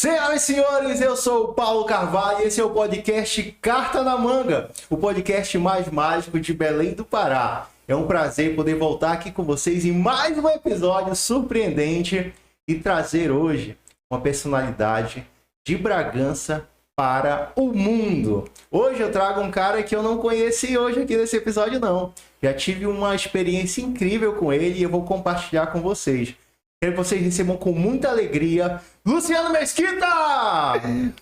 Senhoras e senhores, eu sou o Paulo Carvalho e esse é o podcast Carta na Manga, o podcast mais mágico de Belém do Pará. É um prazer poder voltar aqui com vocês em mais um episódio surpreendente e trazer hoje uma personalidade de Bragança para o mundo. Hoje eu trago um cara que eu não conheci hoje aqui nesse episódio não. Já tive uma experiência incrível com ele e eu vou compartilhar com vocês. Quero que vocês recebam com muita alegria Luciano Mesquita!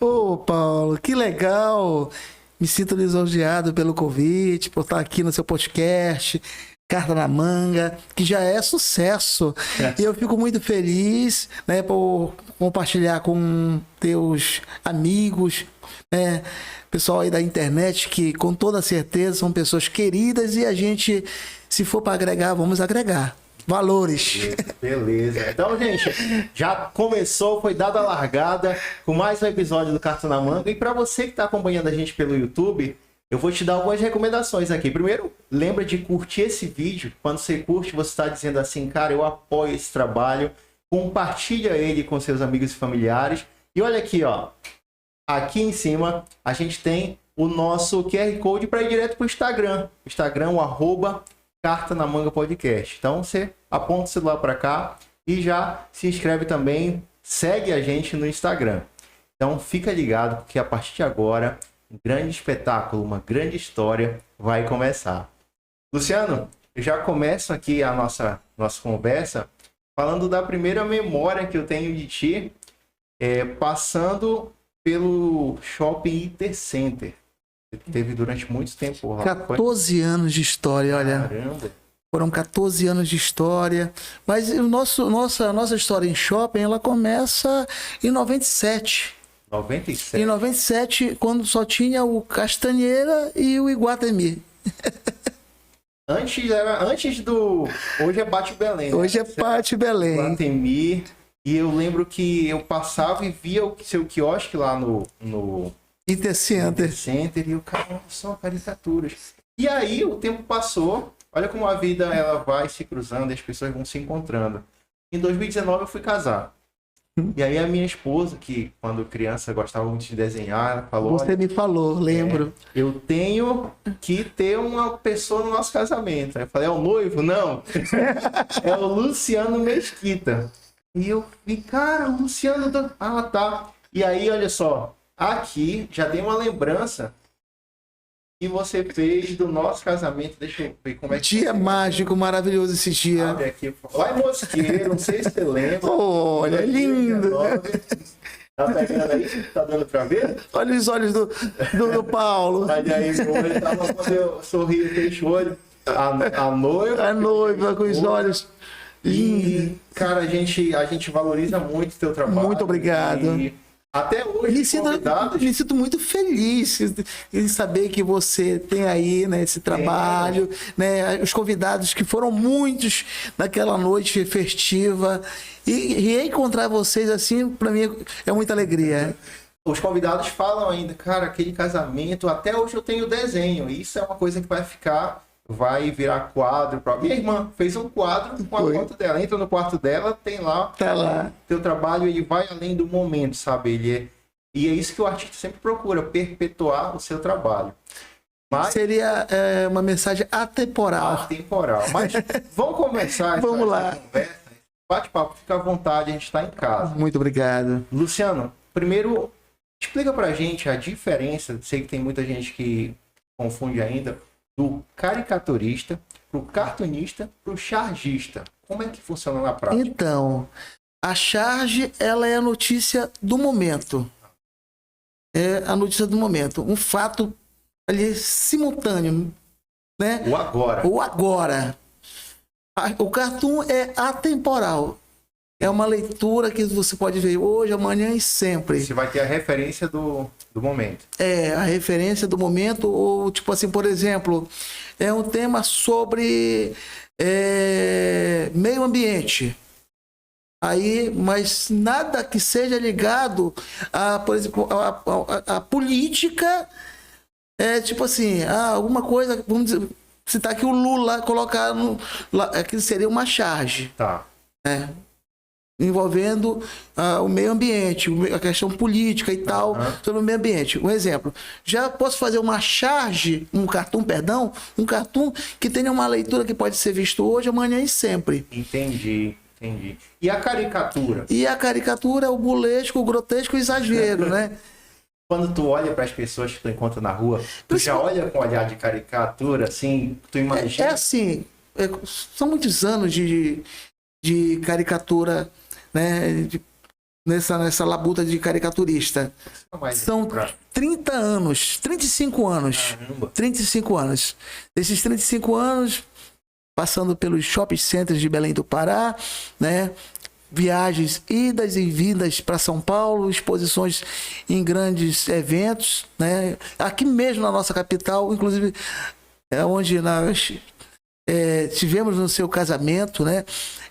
Ô, Paulo, que legal! Me sinto lisonjeado pelo convite, por estar aqui no seu podcast, Carta na Manga, que já é sucesso. E eu fico muito feliz, né, por compartilhar com teus amigos, né, pessoal aí da internet, que com toda certeza são pessoas queridas e a gente, se for para agregar, vamos agregar. Valores. Beleza. Então, gente, já começou, foi dada a largada com mais um episódio do Carta na Manga. E para você que está acompanhando a gente pelo YouTube, eu vou te dar algumas recomendações aqui. Primeiro, lembra de curtir esse vídeo. Quando você curte, você está dizendo assim, cara, eu apoio esse trabalho. Compartilha ele com seus amigos e familiares. E olha aqui, ó. Aqui em cima, a gente tem o nosso QR Code para ir direto para o Instagram. Instagram, o @Carta na Manga Podcast. Então você aponta o celular para cá e já se inscreve também, segue a gente no Instagram. Então fica ligado porque a partir de agora um grande espetáculo, uma grande história vai começar. Luciano, eu já começo aqui a nossa conversa falando da primeira memória que eu tenho de ti, passando pelo Shopping Intercenter. Teve durante muito tempo lá. 14 anos de história, olha. Caramba. Foram 14 anos de história. Mas nossa história em shopping, ela começa em 97. 97? Em 97, quando só tinha o Castanheira e o Iguatemi. Antes do... Hoje é Pátio Belém. Hoje é Pátio Belém. Iguatemi. E eu lembro que eu passava e via o seu quiosque lá no Intercenter. E o cara, só caricaturas. E aí o tempo passou, olha como a vida ela vai se cruzando e as pessoas vão se encontrando. Em 2019 eu fui casar. E aí a minha esposa, que quando criança gostava muito de desenhar, ela falou... Você me falou, lembro. Eu tenho que ter uma pessoa no nosso casamento. Aí eu falei, é o noivo? Não. É o Luciano Mesquita. E eu vi, cara, o Luciano... Ah, tá. E aí, olha só... Aqui já tem uma lembrança que você fez do nosso casamento. Deixa eu ver como é que... Dia mágico, maravilhoso esse dia. Abre aqui. Lá em Mosqueiro, não sei se você lembra. Olha, lindo. Tá pegando aí? Tá dando pra ver? Olha os olhos do Paulo. Mas aí, ele tava quando eu sorri, fecho o olho. A noiva. A noiva com os olhos. E, cara, a gente valoriza muito o teu trabalho. Muito obrigado. E até hoje, me sinto muito feliz em saber que você tem aí, né, esse trabalho, né, os convidados que foram muitos naquela noite festiva e reencontrar vocês assim, para mim é muita alegria. Os convidados falam ainda, cara, aquele casamento, até hoje eu tenho desenho, e isso é uma coisa que vai virar quadro. Minha irmã fez um quadro com a foto dela. Entra no quarto dela, tem lá. Tá lá. Teu trabalho, ele vai além do momento, sabe? E é isso que o artista sempre procura, perpetuar o seu trabalho. Mas... Seria uma mensagem atemporal. Atemporal. Mas vamos começar vamos lá. Essa conversa. Bate-papo, fica à vontade, a gente está em casa. Muito obrigado. Luciano, primeiro, explica pra gente a diferença. Sei que tem muita gente que confunde ainda. Do caricaturista, pro cartunista, pro chargista. Como é que funciona na prática? Então, a charge, ela é a notícia do momento. É a notícia do momento. Um fato ali simultâneo, né? O agora. O agora. O cartoon é atemporal. É uma leitura que você pode ver hoje, amanhã e sempre. Você vai ter a referência do momento. É, a referência do momento, ou tipo assim, por exemplo, é um tema sobre meio ambiente. Aí, mas nada que seja ligado a, por exemplo, a política, tipo assim, alguma coisa, vamos dizer, citar aqui o Lula, colocar aquilo seria uma charge. Tá. envolvendo o meio ambiente, a questão política e tal, sobre o meio ambiente. Um exemplo, já posso fazer um cartoon que tenha uma leitura que pode ser visto hoje, amanhã e sempre. Entendi. E a caricatura? E a caricatura é o bulesco, o grotesco e o exagero, né? Quando tu olha para as pessoas que tu encontra na rua, tu já olha com olhar de caricatura, assim, tu imagina? É assim, são muitos anos de caricatura, né? Nessa labuta de caricaturista. São 30 anos, 35 anos. Caramba. 35 anos. Desses 35 anos, passando pelos shopping centers de Belém do Pará, né? Viagens, idas e vindas para São Paulo, exposições em grandes eventos, né? Aqui mesmo na nossa capital, inclusive é onde nós tivemos no seu casamento, né?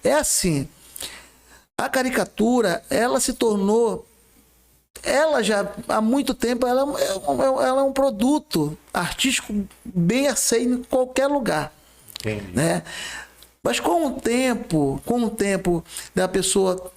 É assim, a caricatura, ela se tornou, ela já há muito tempo, ela é um produto artístico bem aceito em qualquer lugar. Entendi. Né? Mas com o tempo da pessoa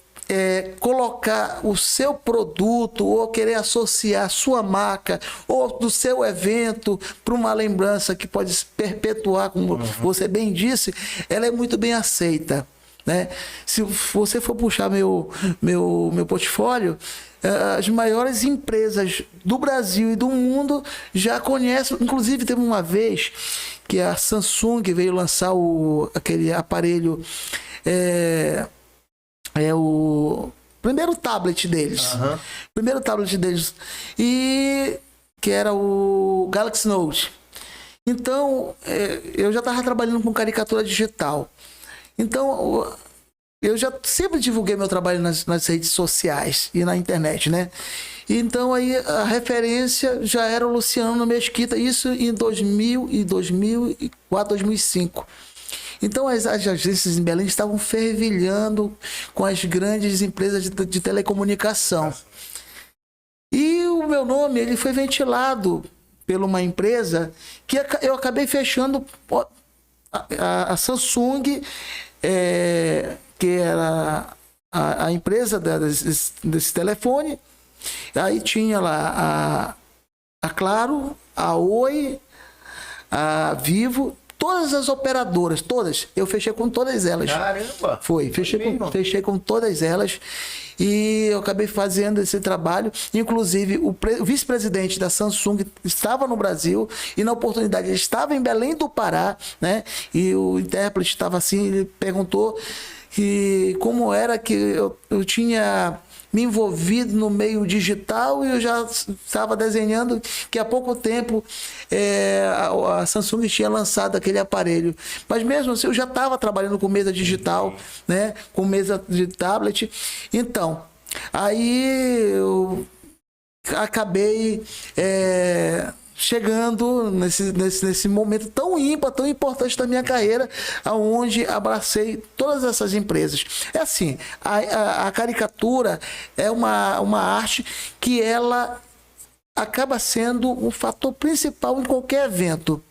colocar o seu produto ou querer associar a sua marca ou do seu evento para uma lembrança que pode se perpetuar, como você bem disse, ela é muito bem aceita. Né? Se você for puxar meu portfólio, as maiores empresas do Brasil e do mundo já conhecem. Inclusive, teve uma vez que a Samsung veio lançar aquele aparelho, o primeiro tablet deles. Primeiro tablet deles. E que era o Galaxy Note. Então, eu já estava trabalhando com caricatura digital. Então, eu já sempre divulguei meu trabalho nas redes sociais e na internet, né? Então, aí a referência já era o Luciano Mesquita, isso em 2004, 2005. Então, as agências em Belém estavam fervilhando com as grandes empresas de telecomunicação. E o meu nome, ele foi ventilado por uma empresa que eu acabei fechando. A Samsung, que era a empresa desse telefone, aí tinha lá a Claro, a Oi, a Vivo, todas as operadoras, todas, eu fechei com todas elas. Caramba! Fechei com todas elas e eu acabei fazendo esse trabalho. Inclusive, o vice-presidente da Samsung estava no Brasil e, na oportunidade, ele estava em Belém do Pará, né? E o intérprete estava assim, ele perguntou que como era que eu tinha me envolvido no meio digital e eu já estava desenhando que há pouco tempo a Samsung tinha lançado aquele aparelho. Mas mesmo assim eu já estava trabalhando com mesa digital, né? Com mesa de tablet. Então, aí eu acabei chegando nesse momento tão ímpar, tão importante da minha carreira, aonde abracei todas essas empresas. É assim, a caricatura é uma arte que ela acaba sendo um fator principal em qualquer evento.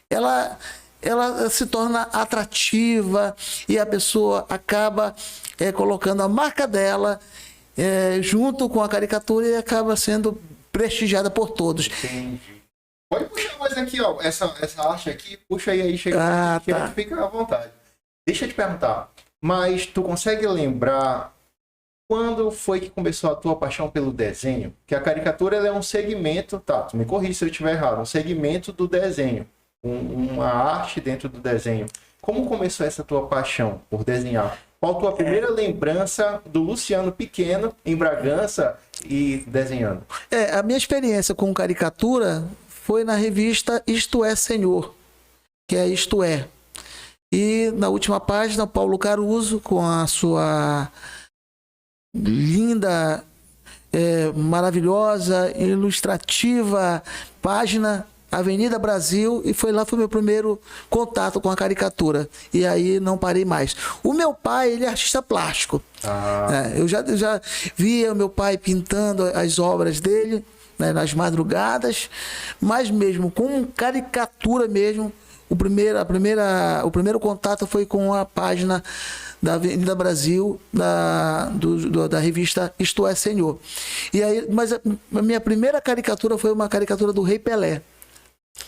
Ela se torna atrativa e a pessoa acaba colocando a marca dela junto com a caricatura e acaba sendo prestigiada por todos. Entendi. Pode puxar mais aqui, ó. Essa arte aqui, puxa aí, chega aqui, tá. Fica à vontade. Deixa eu te perguntar, mas tu consegue lembrar quando foi que começou a tua paixão pelo desenho? Que a caricatura ela é um segmento, tá? Tu me corrija se eu estiver errado, um segmento do desenho, uma arte dentro do desenho. Como começou essa tua paixão por desenhar? Qual a tua primeira lembrança do Luciano pequeno em Bragança e desenhando? A minha experiência com caricatura foi na revista Isto É, Senhor, que é Isto É. E na última página, Paulo Caruso, com a sua linda, maravilhosa, ilustrativa página, Avenida Brasil, e foi meu primeiro contato com a caricatura. E aí não parei mais. O meu pai, ele é artista plástico. Eu já via o meu pai pintando as obras dele, né, nas madrugadas, mas mesmo com caricatura mesmo, o primeiro contato foi com a página da Avenida Brasil, da revista Isto é Senhor. E aí, mas a minha primeira caricatura foi uma caricatura do Rei Pelé.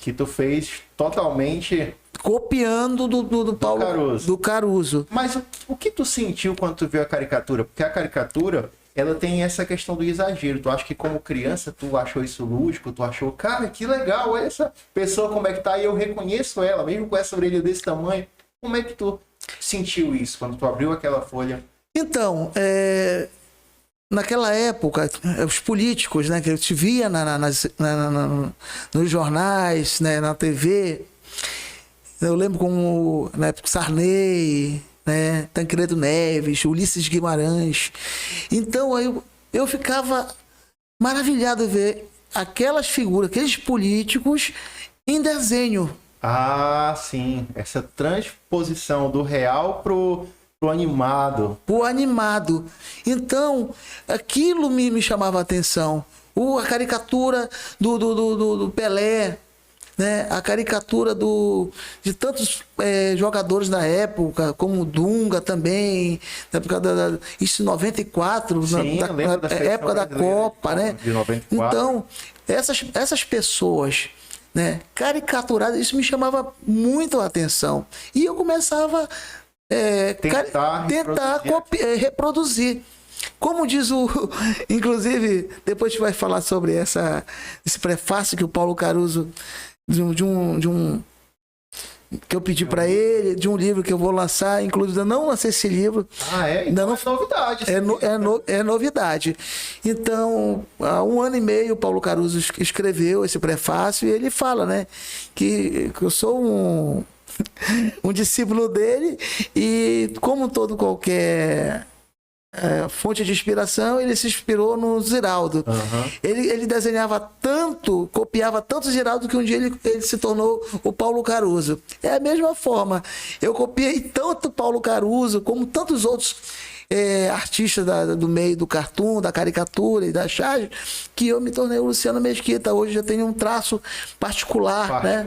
Que tu fez totalmente... Copiando do Paulo Caruso. do Caruso. Mas o que tu sentiu quando tu viu a caricatura? Porque a caricatura, ela tem essa questão do exagero. Tu acha que como criança tu achou isso lúdico? Tu achou, cara, que legal essa pessoa, como é que tá? E eu reconheço ela, mesmo com essa orelha desse tamanho. Como é que tu sentiu isso quando tu abriu aquela folha? Então, naquela época, os políticos, né, que eu te via nos jornais, né, na TV, eu lembro como na época Sarney, né, Tancredo Neves, Ulisses Guimarães. Então eu ficava maravilhado de ver aquelas figuras, aqueles políticos em desenho. Ah, sim. Essa transposição do real pro animado. O animado. Então, aquilo me chamava a atenção. A caricatura do Pelé, né? A caricatura de tantos jogadores da época, como o Dunga também, na época isso em 94, Sim, na época da Copa, né? De 94. Então, essas pessoas, né, caricaturadas, isso me chamava muito a atenção. E eu começava tentar reproduzir. Como diz inclusive, depois a gente vai falar sobre esse prefácio que o Paulo Caruso, que eu pedi para ele, de um livro que eu vou lançar, inclusive eu não lancei esse livro. Ah, é? Então não, é novidade. É novidade. Então, há 1 ano e meio, o Paulo Caruso escreveu esse prefácio e ele fala, né, que eu sou um discípulo dele e, como qualquer fonte de inspiração, ele se inspirou no Ziraldo. Uhum. Ele desenhava tanto, copiava tanto o Ziraldo que um dia ele se tornou o Paulo Caruso. É a mesma forma. Eu copiei tanto o Paulo Caruso como tantos outros artistas do meio do cartoon, da caricatura e da charge, que eu me tornei o Luciano Mesquita. Hoje já tenho um traço particular. Né?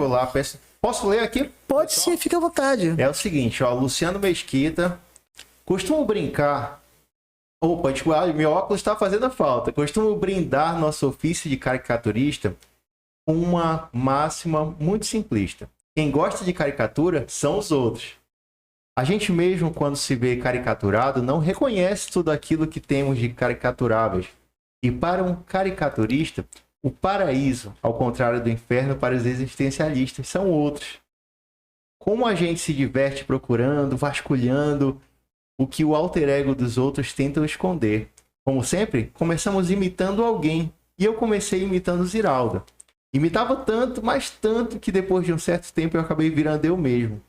Posso ler aqui? Pode sim, fica à vontade. É o seguinte, ó, Luciano Mesquita, costumo brincar... Opa, meu óculos está fazendo falta. Costumo brindar nosso ofício de caricaturista com uma máxima muito simplista. Quem gosta de caricatura são os outros. A gente mesmo, quando se vê caricaturado, não reconhece tudo aquilo que temos de caricaturáveis. E para um caricaturista, o paraíso, ao contrário do inferno para os existencialistas, são outros. Como a gente se diverte procurando, vasculhando o que o alter ego dos outros tentam esconder. Como sempre, começamos imitando alguém. E eu comecei imitando o Ziraldo. Imitava tanto, mas tanto, que depois de um certo tempo eu acabei virando eu mesmo.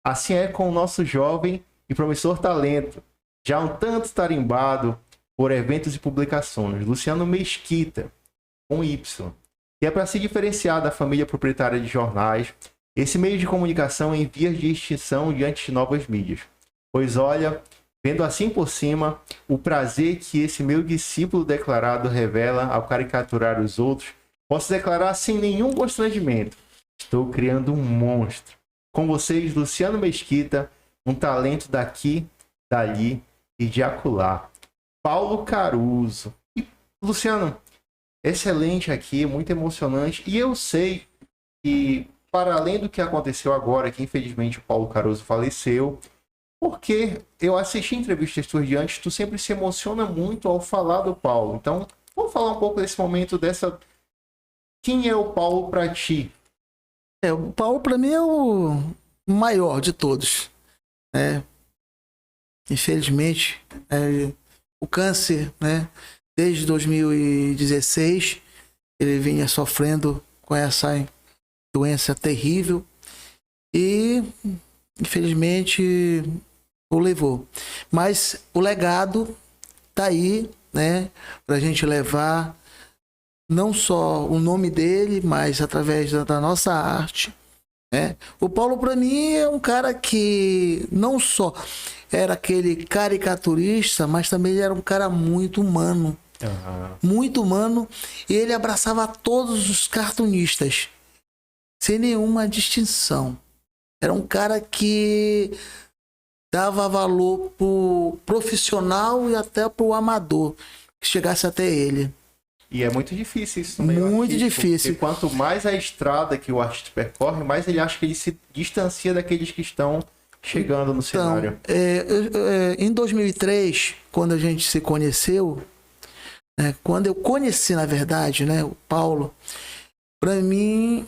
Assim é com o nosso jovem e promissor talento, já um tanto tarimbado por eventos e publicações, Luciano Mesquita, com Y, que é para se diferenciar da família proprietária de jornais, esse meio de comunicação em vias de extinção diante de novas mídias. Pois olha, vendo assim por cima, o prazer que esse meu discípulo declarado revela ao caricaturar os outros, posso declarar sem nenhum constrangimento. Estou criando um monstro. Com vocês, Luciano Mesquita, um talento daqui, dali e de acolá. Paulo Caruso. E, Luciano, excelente aqui, muito emocionante. E eu sei que, para além do que aconteceu agora, que infelizmente o Paulo Caruso faleceu, porque eu assisti entrevistas tuas de antes, tu sempre se emociona muito ao falar do Paulo. Então, vamos falar um pouco desse momento, quem é o Paulo para ti? O Paulo para mim é o maior de todos. Infelizmente, o câncer, né, desde 2016, ele vinha sofrendo com essa doença terrível e, infelizmente, o levou. Mas o legado tá aí, né, pra gente levar não só o nome dele, mas através da nossa arte, né? O Paulo, para mim, é um cara que não só era aquele caricaturista, mas também ele era um cara muito humano. Uhum. Muito humano. E ele abraçava todos os cartunistas, sem nenhuma distinção. Era um cara que dava valor pro profissional e até pro amador que chegasse até ele. E é muito difícil isso no meio Muito artístico, difícil. porque quanto mais a estrada que o artista percorre, mais ele acha que ele se distancia daqueles que estão chegando no cenário. Em 2003, quando a gente se conheceu, quando eu conheci, na verdade, né, o Paulo, para mim,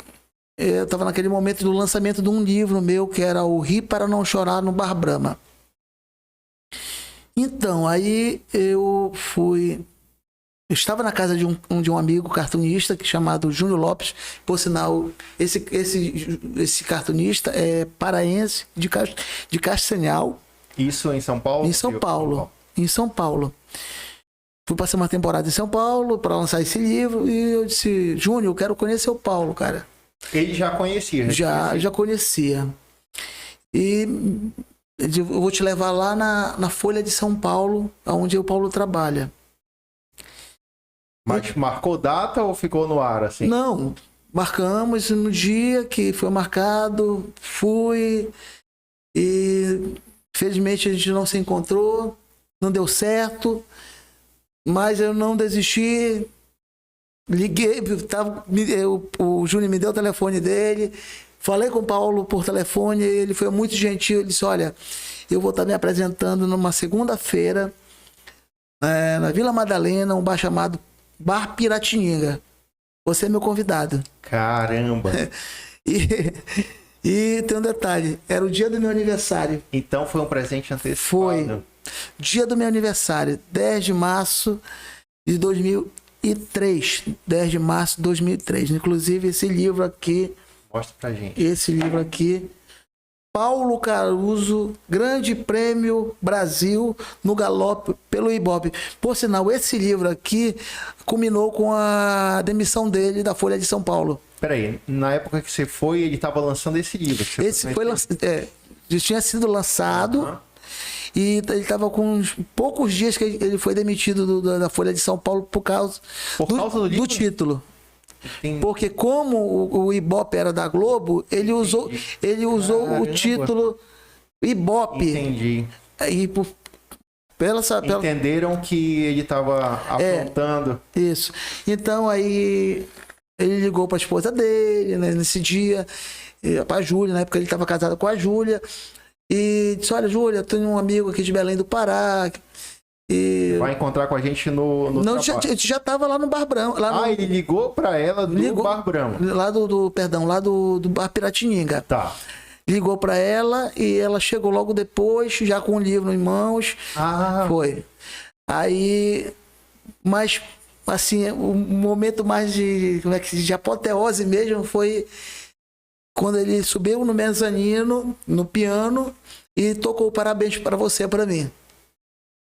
eu estava naquele momento do lançamento de um livro meu, que era o Rir para Não Chorar no Bar Brahma. Então, aí eu estava na casa de um amigo cartunista chamado Júnior Lopes. Por sinal, esse cartunista é paraense de Castanhal. Isso em São Paulo? Em São Paulo. Em São Paulo. Fui passar uma temporada em São Paulo para lançar esse livro e eu disse, Júnior, eu quero conhecer o Paulo, cara. Ele já conhecia? Já conhecia. E eu vou te levar lá na Folha de São Paulo, onde o Paulo trabalha. Mas marcou data ou ficou no ar, assim? Não, marcamos no dia que foi marcado, fui e felizmente a gente não se encontrou, não deu certo, mas eu não desisti, liguei, o Júnior me deu o telefone dele, falei com o Paulo por telefone, ele foi muito gentil, ele disse, olha, eu vou estar me apresentando numa segunda-feira na Vila Madalena, um bar chamado Bar Piratininga. Você é meu convidado. Caramba! E tem um detalhe, era o dia do meu aniversário. Então foi um presente antecipado. Foi. Dia do meu aniversário, 10 de março de 2003. 10 de março de 2003. Inclusive, esse livro aqui... Mostra pra gente. Esse livro aqui... Paulo Caruso, Grande Prêmio Brasil no Galope pelo Ibope. Por sinal, esse livro aqui culminou com a demissão dele da Folha de São Paulo. Peraí, na época que você foi, ele estava lançando esse livro. Esse foi tinha sido lançado e ele estava com uns poucos dias que ele foi demitido da Folha de São Paulo por causa do título. Entendi. Porque como o Ibope era da Globo, ele usou o título Ibope. Entendi. E entenderam que ele estava apontando. Isso. Então aí ele ligou para a esposa dele, né, nesse dia, para a Júlia, na época ele estava casado com a Júlia, e disse, olha, Júlia, tenho um amigo aqui de Belém do Pará. Vai encontrar com a gente no Não, já estava lá no Bar Brahma. Ele ligou para ela do Bar Brahma. Lá do Bar Piratininga. Tá. Ligou para ela e ela chegou logo depois, já com o livro em mãos. Foi. Aí, mas assim, o momento mais de apoteose mesmo foi quando ele subiu no mezanino, no piano, e tocou Parabéns para Você para mim.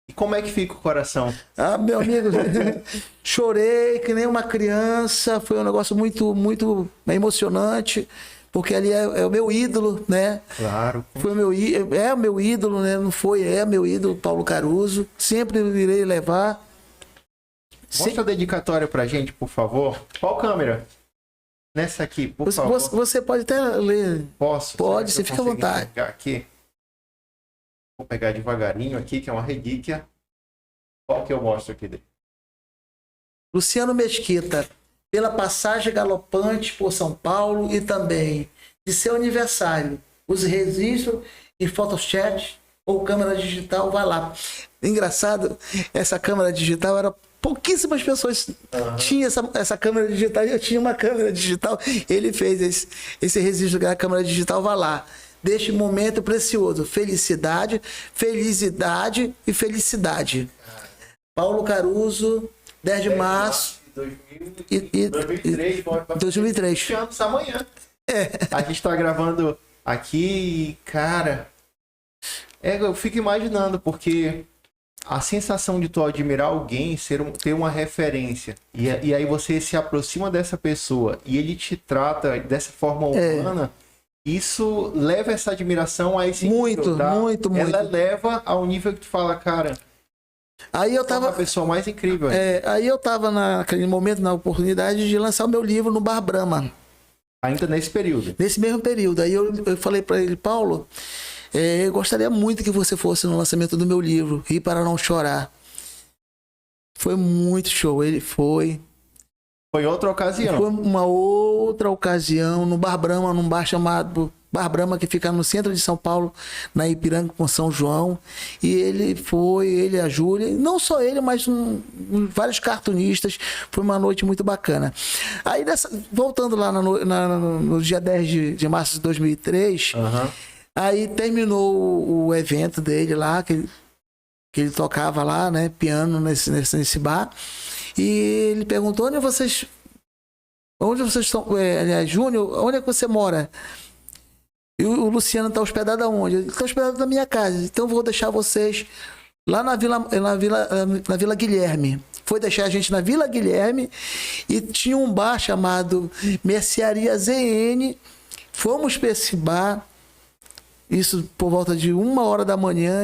E como é que fica o coração? Meu amigo, chorei que nem uma criança, foi um negócio muito, muito emocionante, porque ali é o meu ídolo, né? Claro. Foi o meu ídolo, né? Não foi, é meu ídolo, Paulo Caruso, sempre irei levar. Mostra a dedicatória pra gente, por favor. Qual câmera? Nessa aqui, por favor. Você pode até ler. Posso? Pode, você fica à vontade. Aqui. Vou pegar devagarinho aqui, que é uma relíquia. Qual que eu mostro aqui dele? Luciano Mesquita, pela passagem galopante por São Paulo e também de seu aniversário, os registros e photochat ou câmera digital, vai lá. Engraçado, essa câmera digital era pouquíssimas pessoas tinham essa câmera digital, eu tinha uma câmera digital, ele fez esse registro da câmera digital, vai lá. Deste momento precioso, felicidade e felicidade. Paulo Caruso, 10 de março. 2003. 20 anos amanhã. A gente tá gravando aqui e, cara, eu fico imaginando, porque a sensação de tu admirar alguém, ter uma referência, e aí você se aproxima dessa pessoa e ele te trata dessa forma humana. Isso leva essa admiração a esse nível, muito. Ela leva ao nível que tu fala, cara. Aí eu tava a pessoa mais incrível. Aí eu tava naquele momento, na oportunidade de lançar o meu livro no Bar Brahma. Ainda nesse período. Nesse mesmo período. Aí eu falei para ele, Paulo, eu gostaria muito que você fosse no lançamento do meu livro, Rir para Não Chorar. Foi muito show. Ele foi. Foi outra ocasião. Foi uma outra ocasião no Bar Brahma, num bar chamado Bar Brahma, que fica no centro de São Paulo, na Ipiranga com São João. E ele e a Júlia, não só ele, mas vários cartunistas. Foi uma noite muito bacana. Aí, voltando lá no dia 10 de março de 2003, aí terminou o evento dele lá, que ele tocava lá, né, piano nesse bar. E ele perguntou, onde vocês estão, aliás, Júnior, onde é que você mora? E o Luciano está hospedado aonde? Ele está hospedado na minha casa. Então eu vou deixar vocês lá na Vila Guilherme. Foi deixar a gente na Vila Guilherme e tinha um bar chamado Mercearia ZN. Fomos para esse bar, isso por volta de 1h da manhã.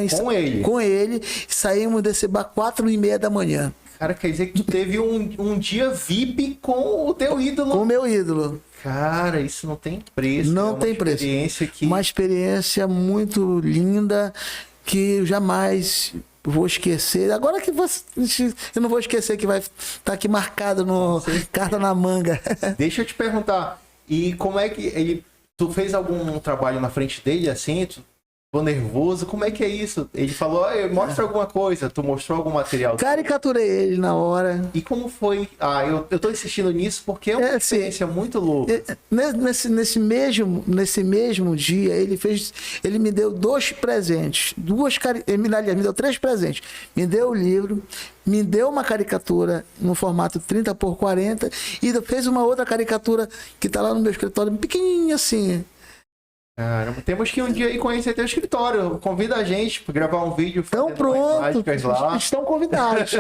Com ele. Saímos desse bar 4h30 da manhã. Cara, quer dizer que tu teve um dia VIP com o teu ídolo. Com o meu ídolo. Cara, isso não tem preço. Não tem preço. Uma experiência muito linda que eu jamais vou esquecer. Agora que eu não vou esquecer, que vai estar aqui marcado no Carta na Manga. Deixa eu te perguntar. E como é que tu fez algum trabalho na frente dele, assim? Tu ficou nervoso? Como é que é isso? Ele falou, mostra alguma coisa. Tu mostrou algum material? Caricaturei ele na hora. E como foi? Eu tô insistindo nisso porque é uma experiência muito louca. Nesse mesmo dia, ele me deu 2 presentes. Aliás, me deu 3 presentes. Me deu o livro, me deu uma caricatura no formato 30x40 e fez uma outra caricatura que tá lá no meu escritório, pequenininha assim. Caramba, temos que um dia ir conhecer teu escritório. Convida a gente para gravar um vídeo. Então pronto, lá. Estão convidados.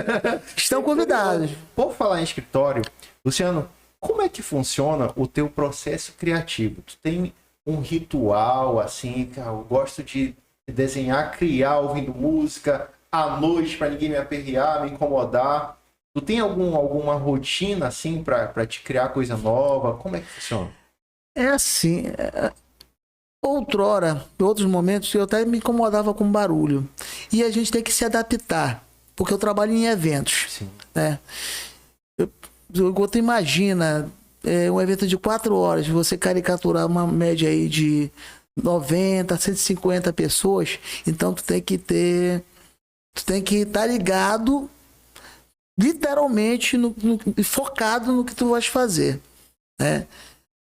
Estão convidados. Por falar em escritório, Luciano, como é que funciona o teu processo criativo? Tu tem um ritual, assim, cara, eu gosto de desenhar, criar, ouvindo música, à noite, para ninguém me aperrear, me incomodar. Tu tem alguma rotina, assim, para te criar coisa nova? Como é que funciona? É assim... Outrora, em outros momentos, eu até me incomodava com barulho. E a gente tem que se adaptar, porque eu trabalho em eventos. Sim. Né? Tu imagina, um evento de 4 horas, você caricaturar uma média aí de 90, 150 pessoas, então tu tem que estar ligado, literalmente, focado no que tu vais fazer, né?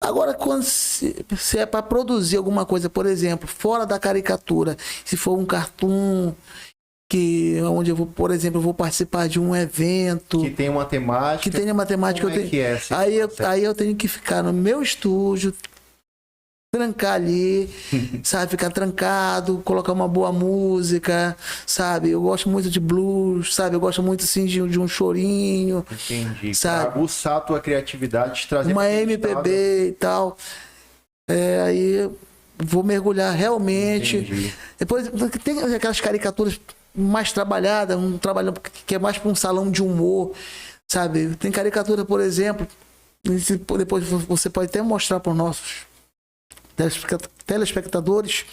Agora, quando se é para produzir alguma coisa, por exemplo, fora da caricatura, se for um cartoon, onde eu vou, por exemplo, eu vou participar de um evento... Que tem uma temática... Aí eu tenho que ficar no meu estúdio, trancar ali, sabe? Ficar trancado, colocar uma boa música, sabe? Eu gosto muito de blues, sabe? Eu gosto muito, assim, de um chorinho. Entendi. Sabe? Pra aguçar a tua criatividade, te trazer... Uma MPB e tal. Aí eu vou mergulhar realmente. Entendi. Depois tem aquelas caricaturas mais trabalhadas, um trabalho que é mais para um salão de humor, sabe? Tem caricatura, por exemplo, depois você pode até mostrar para os nossos telespectadores.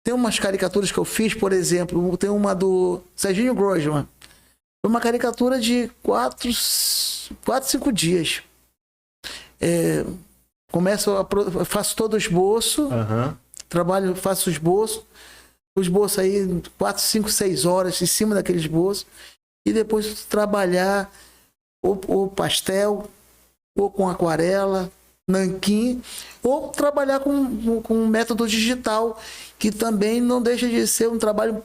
Tem umas caricaturas que eu fiz, por exemplo, tem uma do Serginho Grosman. Foi uma caricatura de 4, 5 dias. Faço todo o esboço, trabalho, faço o esboço aí 4, 5, 6 horas em cima daquele esboço, e depois trabalhar ou pastel, ou com aquarela, nanquim, ou trabalhar com método digital, que também não deixa de ser um trabalho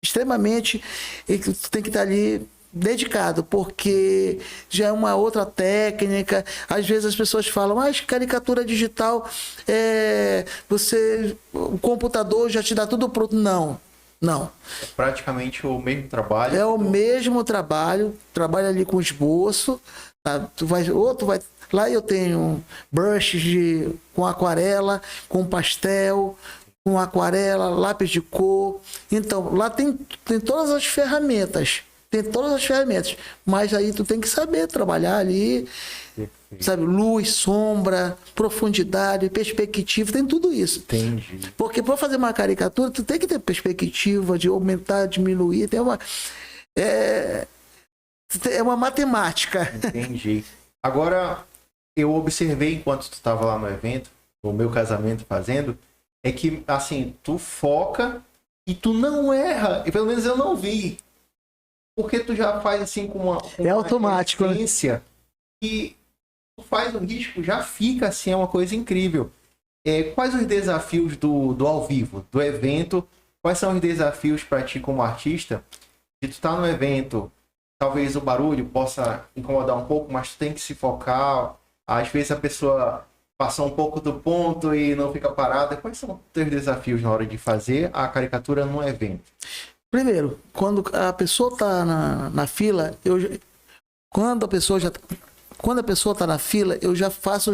extremamente, que tu tem que estar ali dedicado, porque já é uma outra técnica. Às vezes as pessoas falam, mas caricatura digital, o computador já te dá tudo pronto. Não. É praticamente o mesmo trabalho. É o mesmo trabalho, trabalha ali com esboço, tá? Lá eu tenho brushes com aquarela, com pastel, com aquarela, lápis de cor. Então, lá tem todas as ferramentas. tem todas as ferramentas, mas aí tu tem que saber trabalhar ali, sabe, luz, sombra, profundidade, perspectiva, tem tudo isso. Entendi. Porque para fazer uma caricatura, tu tem que ter perspectiva de aumentar, diminuir, tem uma é uma matemática. Entendi. Agora, eu observei enquanto tu estava lá no evento, no meu casamento fazendo, é que, assim, tu foca e tu não erra. E pelo menos eu não vi. Porque tu já faz assim com uma automático, né? essência e tu faz o risco, já fica assim, é uma coisa incrível. Quais os desafios do ao vivo, do evento? Quais são os desafios para ti como artista? Se tu tá no evento, talvez o barulho possa incomodar um pouco, mas tu tem que se focar. Às vezes a pessoa passou um pouco do ponto e não fica parada. Quais são os teus desafios na hora de fazer a caricatura num evento? Primeiro, quando a pessoa está na fila, quando a pessoa está na fila, eu já faço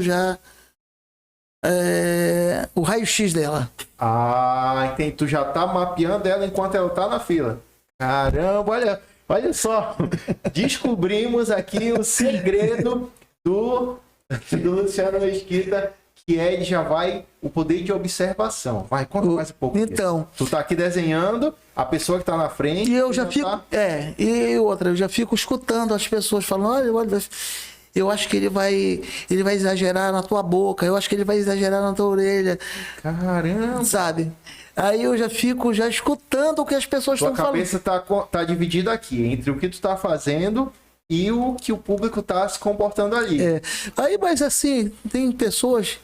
o raio-x dela. Ah, entendi. Tu já tá mapeando ela enquanto ela tá na fila. Caramba, olha só. Descobrimos aqui o segredo do Luciano Mesquita, que ele já vai o poder de observação. Vai, conta mais um pouco. Então, tu tá aqui desenhando, a pessoa que tá na frente. E eu já fico. Tá... eu já fico escutando as pessoas falando, olha, eu acho que ele vai exagerar na tua boca, eu acho que ele vai exagerar na tua orelha. Caramba! Sabe? Aí eu já fico escutando o que as pessoas estão falando. Tua cabeça tá dividida aqui entre o que tu tá fazendo e o que o público tá se comportando ali. Aí, mas assim, tem pessoas,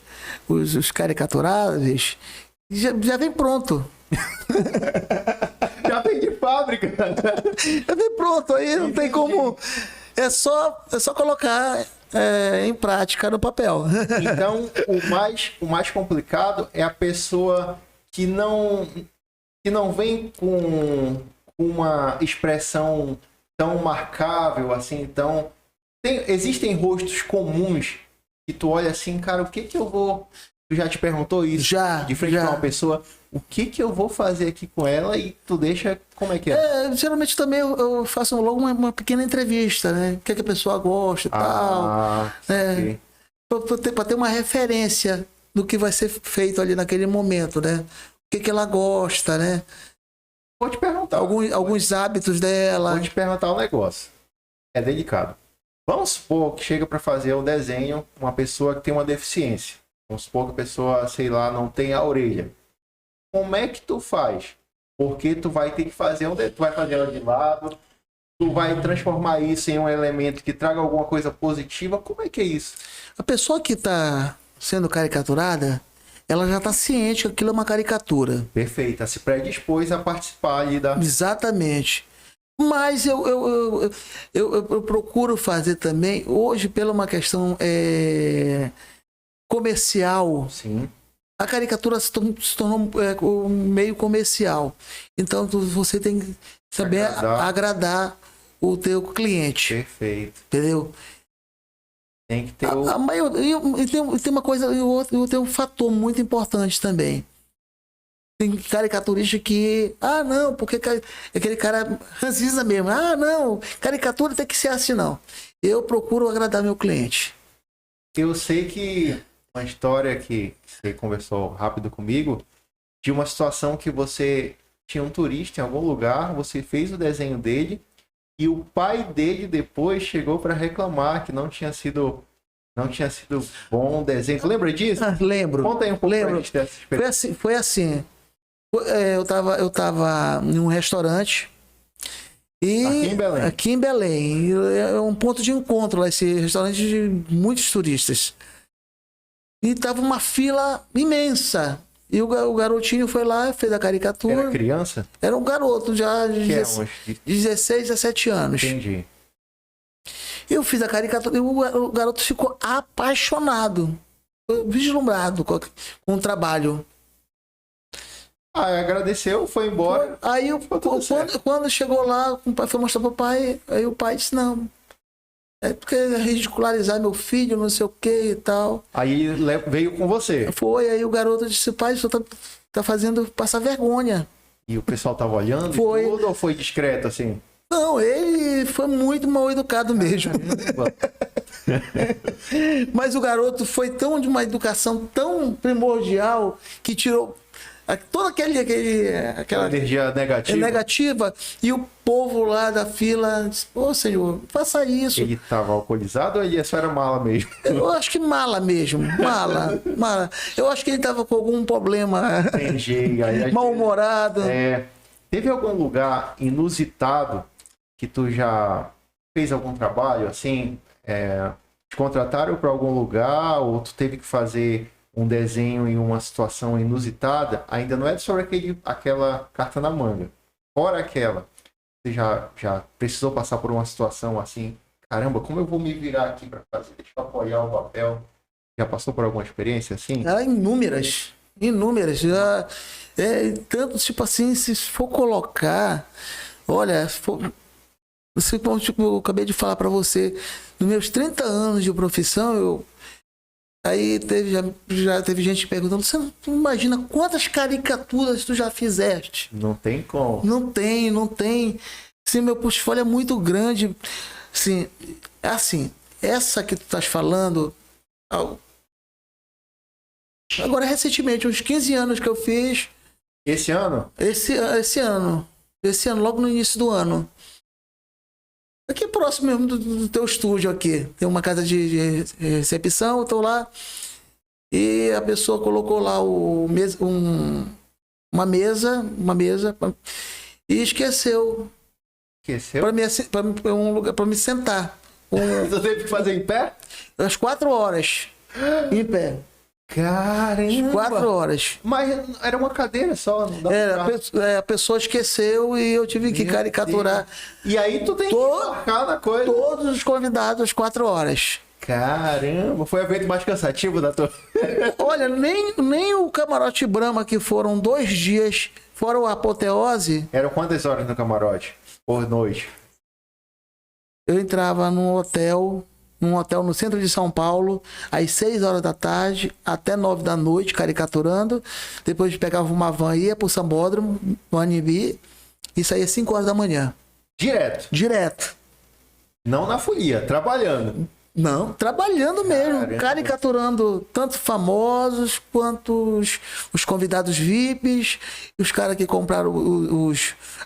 os caricaturáveis, já vem pronto. Já vem de fábrica. Já vem pronto, aí não tem como. É só colocar em prática no papel. Então, o mais complicado é a pessoa que não vem com uma expressão tão marcável, assim, então... Existem rostos comuns que tu olha assim, cara, o que eu vou... Tu já te perguntou isso? Já. De frente a uma pessoa, o que eu vou fazer aqui com ela e tu deixa... Como é que é? Geralmente também eu faço logo uma pequena entrevista, né? O que a pessoa gosta e tal. Okay. Pra ter uma referência do que vai ser feito ali naquele momento, né? O que ela gosta, né? Vou te perguntar. Alguns hábitos dela. Vou te perguntar um negócio. É delicado. Vamos supor que chega para fazer o desenho uma pessoa que tem uma deficiência. Vamos supor que a pessoa, sei lá, não tem a orelha. Como é que tu faz? Porque tu vai ter que fazer tu vai fazer ela de lado, tu vai transformar isso em um elemento que traga alguma coisa positiva. Como é que é isso? A pessoa que está sendo caricaturada, ela já está ciente que aquilo é uma caricatura. Perfeito, se predispôs a participar ali da... Exatamente. Mas eu procuro fazer também, hoje, pela uma questão comercial, Sim. A caricatura se tornou um meio comercial. Então, você tem que saber agradar o teu cliente. Perfeito. Entendeu? Tem que ter tem uma coisa, tem um fator muito importante também. Tem caricaturista que... não, porque aquele cara ranzinza mesmo. Não, caricatura tem que ser assim, não. Eu procuro agradar meu cliente. Eu sei que uma história que você conversou rápido comigo, de uma situação que você tinha um turista em algum lugar, você fez o desenho dele e o pai dele depois chegou para reclamar que não tinha sido bom o desenho. Você lembra disso? Lembro. Conta aí um pouco pra gente dessa experiência. Foi assim. Eu tava em um restaurante e aqui em Belém. É um ponto de encontro lá, esse restaurante de muitos turistas. E tava uma fila imensa. E o garotinho foi lá, fez a caricatura. Era criança? Era um garoto já de 16, 17 anos. Entendi. Eu fiz a caricatura e o garoto ficou apaixonado, vislumbrado com o trabalho. Agradeceu, foi embora. Aí quando chegou lá, o pai foi mostrar pro pai, aí o pai disse, não, é porque ridicularizar meu filho, não sei o que e tal. Aí veio com você. Aí o garoto disse, pai, você tá fazendo passar vergonha. E o pessoal tava olhando e tudo, ou foi discreto assim? Não, ele foi muito mal educado mesmo. Caramba. Mas o garoto foi tão de uma educação tão primordial que tirou toda aquela Energia negativa. negativa, e o povo lá da fila disse: ô senhor, faça isso. Ele estava alcoolizado ou ele só era mala mesmo? Eu acho que mala mesmo, mala. Eu acho que ele estava com algum problema, Entendi. Aí, mal-humorado. teve algum lugar inusitado que tu já fez algum trabalho assim? Te contrataram para algum lugar ou tu teve que fazer um desenho em uma situação inusitada? Ainda não é sobre aquela carta na manga. Fora aquela, você já precisou passar por uma situação assim? Caramba, como eu vou me virar aqui para fazer? Deixa eu apoiar o papel. Já passou por alguma experiência assim? Inúmeras. Já, tanto, tipo assim, se for colocar, olha, tipo, eu acabei de falar para você, nos meus 30 anos de profissão, aí já teve gente perguntando: você não imagina quantas caricaturas tu já fizeste? Não tem como. Não tem. Sim, meu portfólio é muito grande. Sim, assim, essa que tu estás falando, agora recentemente, uns 15 anos que eu fiz. Esse ano? Esse ano, logo no início do ano. Aqui próximo mesmo do teu estúdio aqui. Tem uma casa de recepção, eu tô lá. E a pessoa colocou lá uma mesa e esqueceu. Para um lugar para me sentar. Você teve que fazer em pé? Às 4 horas. Em pé. Caramba! 4 horas. Mas era uma cadeira só, não dá a pessoa esqueceu e eu tive que caricaturar. Deus. E aí tu tem que marcar na coisa. Todos os convidados às 4 horas. Caramba, foi o evento mais cansativo da tua... Olha, nem o Camarote Brahma, que foram 2 dias, fora o apoteose. Eram quantas horas no camarote? Por noite? Eu entrava num hotel no centro de São Paulo, às 6 horas da tarde até 9 da noite, caricaturando. Depois pegava uma van, ia pro Sambódromo, no Anhembi, e saía às 5 horas da manhã. Direto. Não na folia, trabalhando. Não, trabalhando mesmo, Caramba. caricaturando tanto famosos quanto os convidados VIPs, os caras que compraram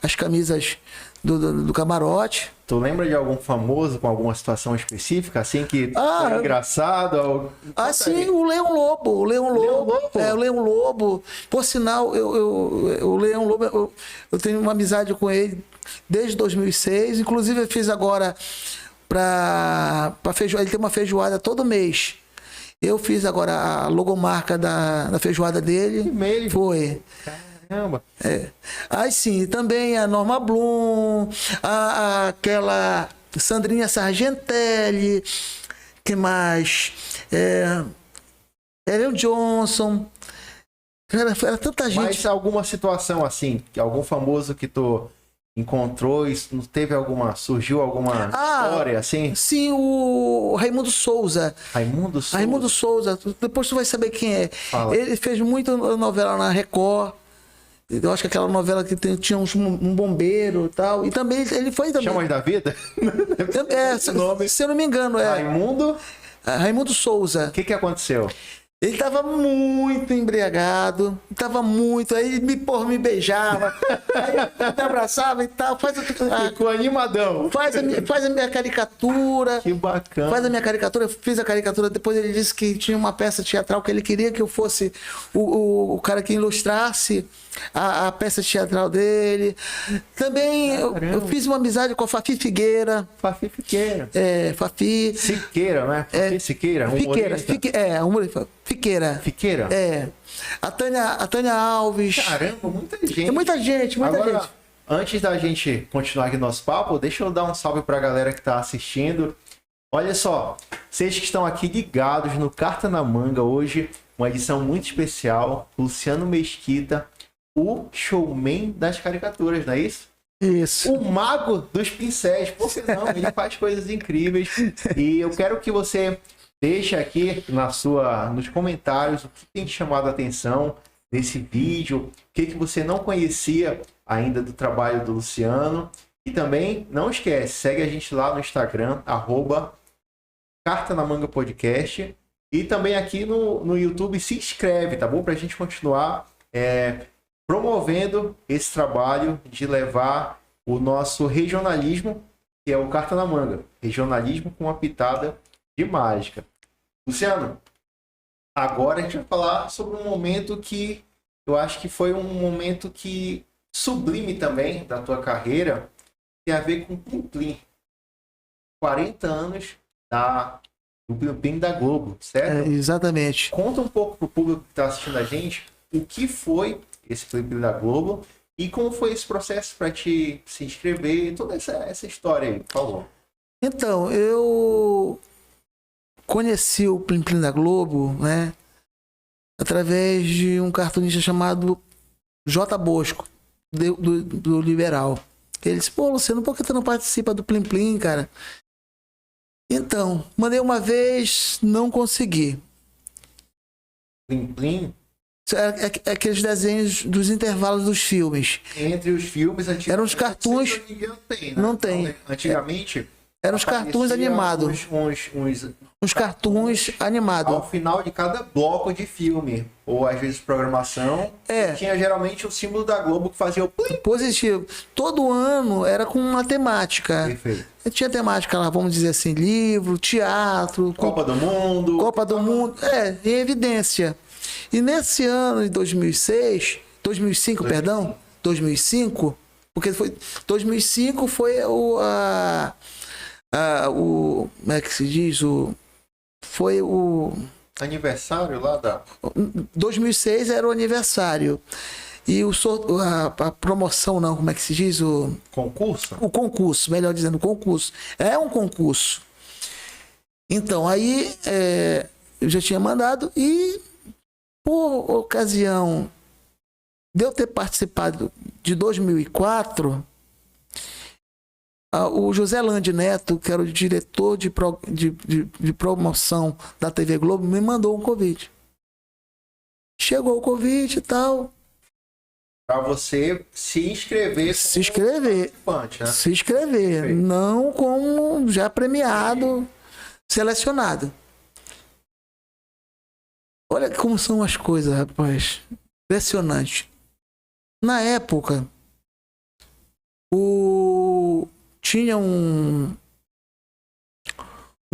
as camisas do camarote. Tu lembra de algum famoso com alguma situação específica, assim, que foi engraçado? Sim, o Leão Lobo. O Leão Lobo. Por sinal, o Leão Lobo, eu tenho uma amizade com ele desde 2006. Inclusive, eu fiz agora para feijoada. Ele tem uma feijoada todo mês. Eu fiz agora a logomarca da feijoada dele. Que mesmo? Foi. Caramba. Aí sim, também a Norma Bloom, aquela Sandrinha Sargentelli, que mais? Ellen Johnson. Era tanta gente. Mas alguma situação assim, algum famoso que tu encontrou, surgiu alguma história assim? Sim, o Raimundo Souza. Raimundo Souza. Depois tu vai saber quem é. Fala. Ele fez muita novela na Record. Eu acho que aquela novela que tinha um bombeiro e tal. E também ele foi também. Chamas da Vida? Se eu não me engano, Raimundo Souza. O que aconteceu? Ele tava muito embriagado, aí ele me beijava, aí me abraçava e tal, Ficou animadão. faz a minha caricatura. Que bacana. Faz a minha caricatura, eu fiz a caricatura, depois ele disse que tinha uma peça teatral que ele queria que eu fosse o cara que ilustrasse a peça teatral dele. Também eu fiz uma amizade com a Fafi Figueira. Fafi Figueira. Fafi... Siqueira, né? Fafi Siqueira, humorista. Fiqueira? A Tânia Alves. Caramba, muita gente. Tem muita gente. Agora, antes da gente continuar aqui nosso papo, deixa eu dar um salve pra galera que tá assistindo. Olha só, vocês que estão aqui ligados no Carta na Manga hoje, uma edição muito especial, Luciano Mesquita, o showman das caricaturas, não é isso? Isso. O mago dos pincéis, por que não? Ele faz coisas incríveis. E eu quero que você deixe aqui nos comentários o que tem te chamado a atenção nesse vídeo, o que você não conhecia ainda do trabalho do Luciano. E também, não esquece, segue a gente lá no Instagram, Carta na Manga Podcast. E também aqui no YouTube, se inscreve, tá bom? Pra gente continuar promovendo esse trabalho de levar o nosso regionalismo, que é o Carta na Manga. Regionalismo com uma pitada de mágica. Luciano, agora a gente vai falar sobre um momento que eu acho que foi um momento que sublime também da tua carreira, tem a ver com o Plim Plim. 40 anos do Plim Plim da Globo, certo? Exatamente. Conta um pouco pro público que está assistindo a gente o que foi esse Plim Plim da Globo e como foi esse processo para te se inscrever, toda essa história aí, por favor. Então, eu conheci o Plim Plim da Globo, né, através de um cartunista chamado J. Bosco, do Liberal. Ele disse, pô, Luciano, por que tu não participa do Plim Plim, cara? Então, mandei uma vez, não consegui. Plim Plim? É aqueles desenhos dos intervalos dos filmes. Entre os filmes antigos. Eram os cartoons. Hoje em dia não tem, né? Não tem. Antigamente. Eram os cartoons animados. Uns cartoons animados. Ao final de cada bloco de filme, ou às vezes programação, tinha geralmente o símbolo da Globo que fazia o plim. Positivo. Todo ano era com uma temática. Perfeito. Tinha temática lá, vamos dizer assim, livro, teatro, Copa do Mundo. Copa do Mundo, em evidência. E nesse ano de 2005, porque foi 2005 foi como é que se diz? Foi o aniversário lá da 2006 era o aniversário. E a promoção, não, como é que se diz? Concurso? O concurso, melhor dizendo, o concurso. É um concurso. Então, aí eu já tinha mandado e, por ocasião de eu ter participado de 2004, o José Lande Neto, que era o diretor de promoção da TV Globo, me mandou um convite. Chegou o convite e tal. Para você se inscrever. Se inscrever. Né? Se inscrever. Perfeito. Não como já premiado, selecionado. Olha como são as coisas, rapaz. Impressionante. Na época, tinha um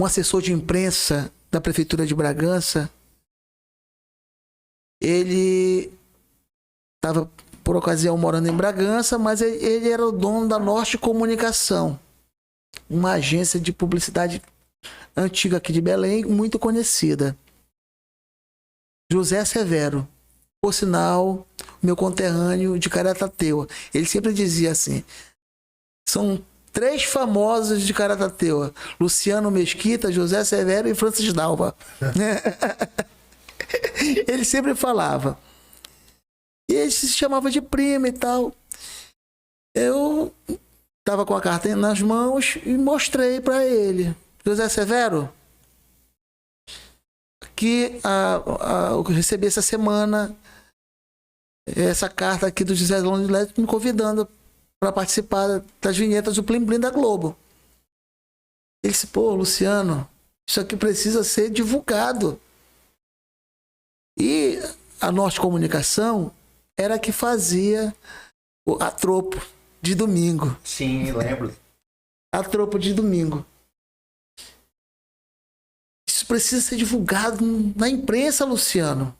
assessor de imprensa da Prefeitura de Bragança. Ele estava, por ocasião, morando em Bragança, mas ele era o dono da Norte Comunicação, uma agência de publicidade antiga aqui de Belém, muito conhecida. José Severo, por sinal, meu conterrâneo de Caratateu. Ele sempre dizia assim, são 3 famosos de Caratateu: Luciano Mesquita, José Severo e Francis Dalva. Ele sempre falava. E ele se chamava de primo e tal. Eu estava com a carta nas mãos e mostrei para ele. José Severo, que eu recebi essa semana essa carta aqui do José Lande Neto me convidando para participar das vinhetas do Plim Plim da Globo. Ele disse, pô, Luciano, isso aqui precisa ser divulgado. E a Norte Comunicação era que fazia a tropo de domingo. Sim, lembro. A tropo de domingo. Isso precisa ser divulgado na imprensa, Luciano.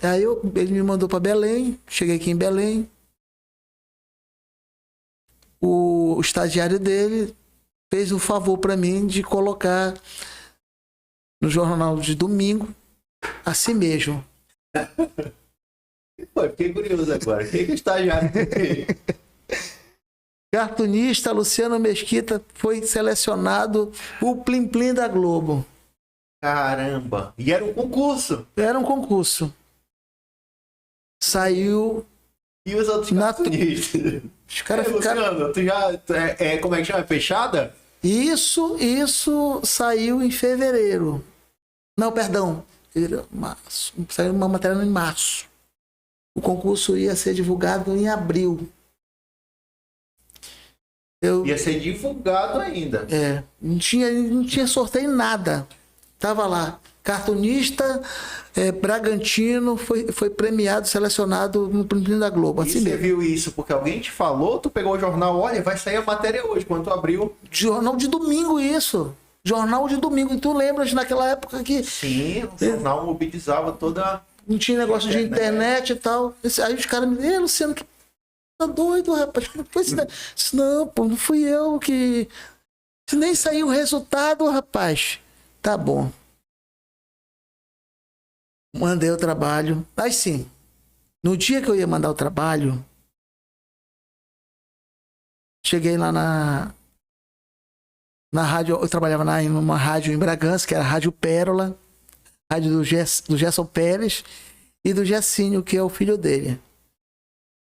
Aí ele me mandou para Belém, cheguei aqui em Belém. O estagiário dele fez um favor para mim de colocar no jornal de domingo, assim mesmo. Pô, fiquei curioso agora. O que o estagiário fez? Cartunista Luciano Mesquita foi selecionado o Plim Plim da Globo. Caramba! E era um concurso? Era um concurso. Saiu... E os outros cartunistas? Os caras ficaram... Luciano, tu já... como é que chama? Fechada? Isso saiu em fevereiro. Não, perdão. Março. Saiu uma matéria em março. O concurso ia ser divulgado em abril. Ia ser divulgado ainda. Não tinha sorteio nada. Tava lá. Cartunista Bragantino foi premiado, selecionado no Prêmio da Globo. E assim você mesmo. viu isso porque alguém te falou, tu pegou o jornal, olha, vai sair a matéria hoje, quando tu abriu. Jornal de domingo, isso. Jornal de domingo. E tu lembras naquela época que Sim, o jornal mobilizava toda... não tinha negócio de internet e tal. Aí os caras me disseram, Luciano, que tá doido, rapaz. Como foi isso? Não, pô, não fui eu que... Nem saiu o resultado, rapaz. Tá bom. Mandei o trabalho. Aí sim, no dia que eu ia mandar o trabalho, cheguei lá na rádio. Eu trabalhava numa rádio em Bragança, que era a Rádio Pérola, rádio do Gerson Pérez e do Gessinho, que é o filho dele.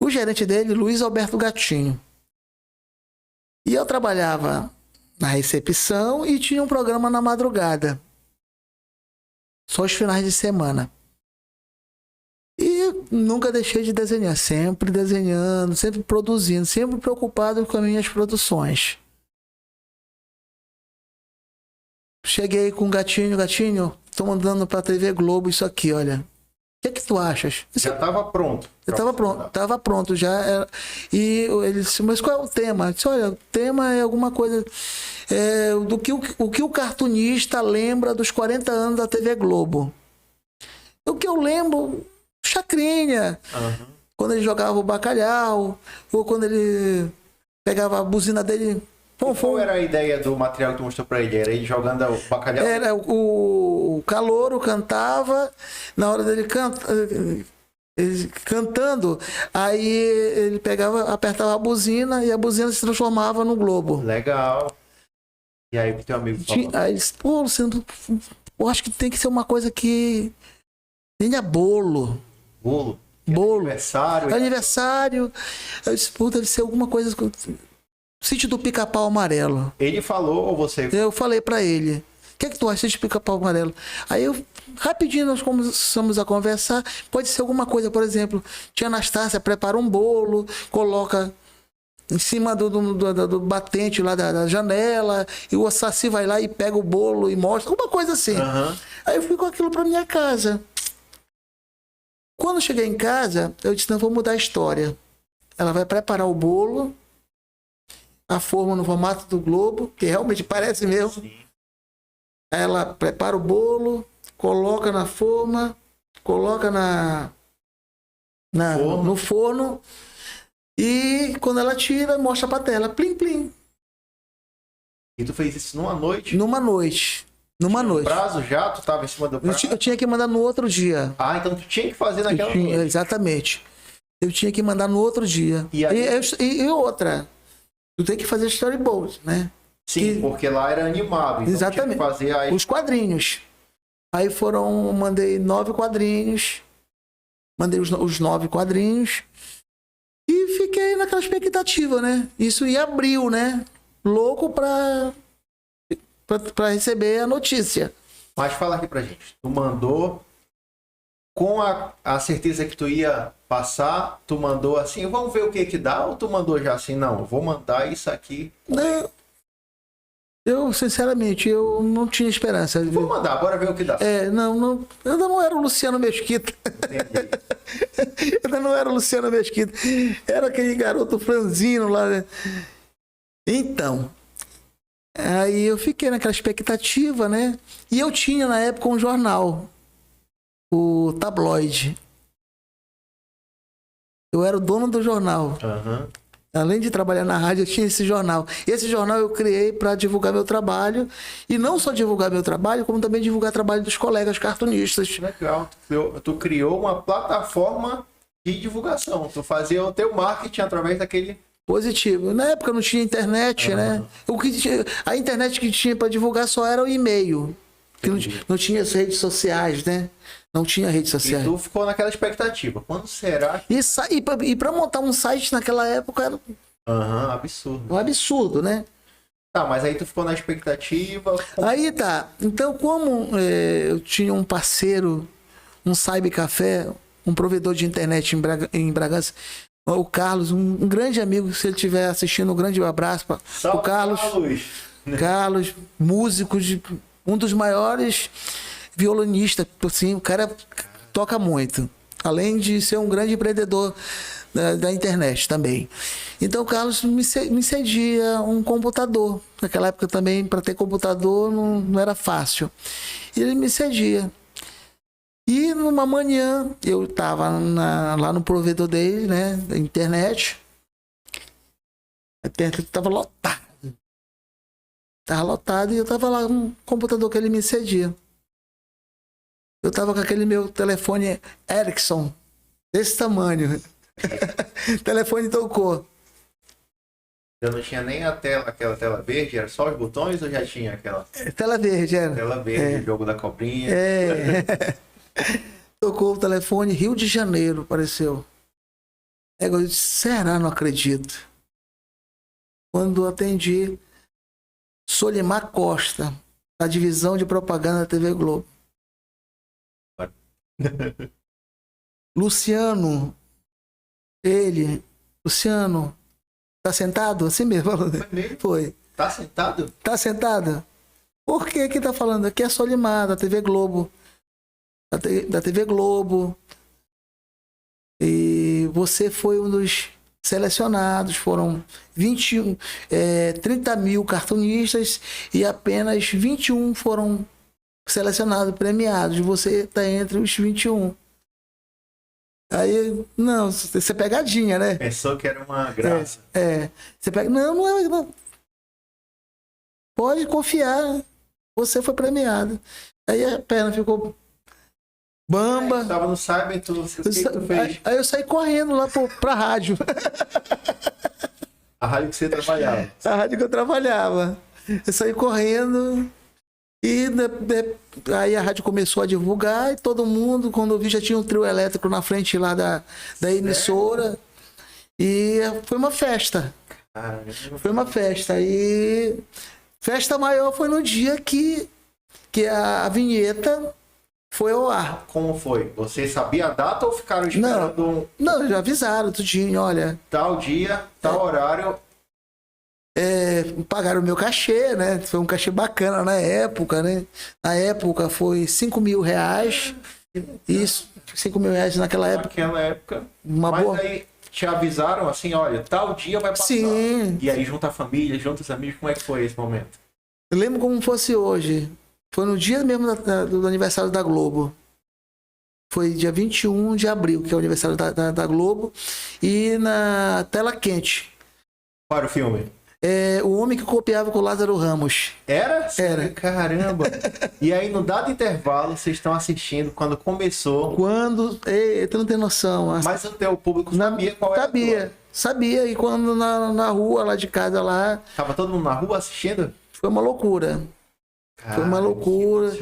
O gerente dele, Luiz Alberto Gatinho. E eu trabalhava na recepção e tinha um programa na madrugada. Só os finais de semana. E nunca deixei de desenhar, sempre desenhando, sempre produzindo, sempre preocupado com as minhas produções. Cheguei com o Gatinho, tô mandando pra TV Globo isso aqui, olha. O que tu achas? Já estava pronto. Eu tava pronto já. E ele disse, mas qual é o tema? Eu disse, olha, o tema é alguma coisa o que o cartunista lembra dos 40 anos da TV Globo. O que eu lembro, Chacrinha, quando ele jogava o bacalhau, ou quando ele pegava a buzina dele. Qual era a ideia do material que tu mostrou pra ele? Era ele jogando o bacalhau? Era o calouro cantava, na hora dele cantando, aí ele pegava, apertava a buzina e a buzina se transformava no globo. Legal. E aí o que teu amigo falou? Aí ele disse, pô, Luciano, eu acho que tem que ser uma coisa que tenha bolo. Bolo? Aniversário. Aniversário. Eu disse, pô, deve ser alguma coisa... Sítio do Pica-Pau Amarelo. Ele falou ou você? Eu falei pra ele. O que é que tu acha de Pica-Pau Amarelo? Aí rapidinho nós começamos a conversar. Pode ser alguma coisa, por exemplo, tia Anastácia prepara um bolo, coloca em cima do batente lá da janela, e o Saci vai lá e pega o bolo e mostra, alguma coisa assim. Aí eu fui com aquilo pra minha casa. Quando eu cheguei em casa, eu disse, não, vou mudar a história. Ela vai preparar o bolo, a forma no formato do globo, que realmente parece mesmo. Sim. Ela prepara o bolo, coloca na forma, coloca no forno, e quando ela tira, mostra pra tela. Plim, plim. E tu fez isso numa noite? Numa noite. Prazo já? Tu tava em cima do prazo? Eu tinha que mandar no outro dia. Ah, então tu tinha que fazer naquela noite. Exatamente. Eu tinha que mandar no outro dia. E outra... Tu tem que fazer storyboard, né? Sim, porque lá era animado. Então exatamente. Tinha que fazer os quadrinhos. Aí mandei 9 quadrinhos. Mandei os 9 quadrinhos. E fiquei naquela expectativa, né? Isso em abril, né? Louco pra receber a notícia. Mas fala aqui pra gente. Tu mandou com a certeza que tu ia passar, tu mandou assim, vamos ver o que dá, ou tu mandou já assim, não, vou mandar isso aqui? Não, eu, sinceramente, eu não tinha esperança. Vou mandar, bora ver o que dá. Eu ainda não era o Luciano Mesquita. Eu ainda não era o Luciano Mesquita. Era aquele garoto franzino lá, né? Então, aí eu fiquei naquela expectativa, né? E eu tinha, na época, um jornal, o Tabloide. Eu era o dono do jornal. Além de trabalhar na rádio, eu tinha esse jornal. Esse jornal eu criei para divulgar meu trabalho. E não só divulgar meu trabalho, como também divulgar o trabalho dos colegas cartunistas. Legal. Tu criou uma plataforma de divulgação. Tu fazia o teu marketing através daquele... Positivo. Na época não tinha internet, né? A internet que tinha para divulgar só era o e-mail. Não tinha as redes sociais, né? Não tinha redes sociais. E tu ficou naquela expectativa. Quando será? E para montar um site naquela época era... absurdo. Um absurdo, né? Tá, mas aí tu ficou na expectativa. Aí tá. Então, como eu tinha um parceiro, um Cybercafé, um provedor de internet em Bragança, O Carlos, um grande amigo, se ele estiver assistindo, um grande abraço para o Carlos. Carlos, músico, um dos maiores violonistas, assim, o cara toca muito. Além de ser um grande empreendedor da internet também. Então o Carlos me cedia um computador. Naquela época também, para ter computador, não era fácil. E ele me cedia. E numa manhã, eu estava lá no provedor dele, né, da internet. A internet estava lotada. Estava lotado e eu estava lá com um computador que ele me cedia. Eu estava com aquele meu telefone Ericsson, desse tamanho. O telefone tocou. Eu não tinha nem aquela tela verde, era só os botões ou já tinha aquela? Tela verde, era. Tela verde, jogo da cobrinha. Tocou o telefone, Rio de Janeiro, apareceu. Eu disse, será? Não acredito. Quando atendi, Solimar Costa, da divisão de propaganda da TV Globo. Luciano, Luciano, tá sentado? Assim mesmo? Foi. Tá sentado? Tá sentado? Por que tá falando? Aqui é Solimar, da TV Globo. Da TV Globo. E você foi um dos selecionados. Foram 30 mil cartunistas e apenas 21 foram selecionados, premiados. Você está entre os 21. Aí, não, isso é pegadinha, né? Pensou que era uma graça. Você pega, não é. Não. Pode confiar, você foi premiado. Aí a perna ficou bamba. Estava no Cyber, o que tu fez? Aí eu saí correndo lá pra rádio. A rádio que você trabalhava. A rádio que eu trabalhava. Eu saí correndo e aí a rádio começou a divulgar e todo mundo, quando eu vi, já tinha um trio elétrico na frente lá da emissora. E foi uma festa. Foi uma festa. E festa maior foi no dia que a vinheta foi ao ar. Como foi? Você sabia a data ou ficaram esperando? Não, já avisaram tudinho, olha. Tal dia, tal horário. Pagaram o meu cachê, né? Foi um cachê bacana na época, né? Na época foi 5 mil reais. Isso, 5 mil reais naquela época. Naquela época. Mas boa... aí te avisaram assim, olha, tal dia vai passar. Sim. E aí junta a família, junta os amigos, como é que foi esse momento? Eu lembro como fosse hoje. Foi no dia mesmo do aniversário da Globo. Foi dia 21 de abril, que é o aniversário da Globo. E na Tela Quente. Para o filme? O Homem que Copiava com o Lázaro Ramos. Era? Era. Caramba! E aí, no dado intervalo, vocês estão assistindo quando começou. Tu não tem noção. Mas o teu público sabia qual era. Sabia. E quando na rua lá de casa lá. Tava todo mundo na rua assistindo? Foi uma loucura. Foi uma loucura.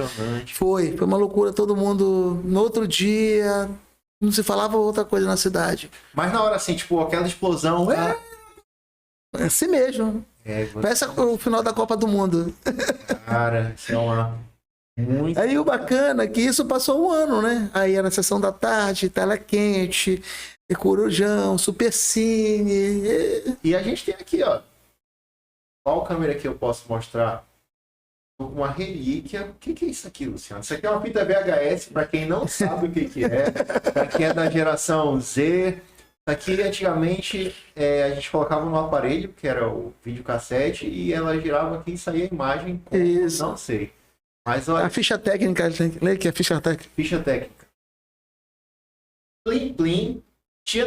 Foi uma loucura. Todo mundo. No outro dia, não se falava outra coisa na cidade. Mas na hora assim, tipo, aquela explosão. É assim mesmo. Parece o final da Copa do Mundo. Cara, isso é uma. Muito. Aí o bacana é que isso passou um ano, né? Aí era na sessão da tarde, Tela Quente, Corujão, Supercine. E a gente tem aqui, ó. Qual câmera que eu posso mostrar? Uma relíquia. O que é isso aqui, Luciano? Isso aqui é uma fita VHS, para quem não sabe o que é. Para quem é da geração Z. Aqui, antigamente, a gente colocava no aparelho, que era o videocassete, e ela girava aqui e saía a imagem. Isso. Não sei. Mas olha. A ficha técnica, lê que é ficha técnica. Ficha técnica. Plim Plim, Tia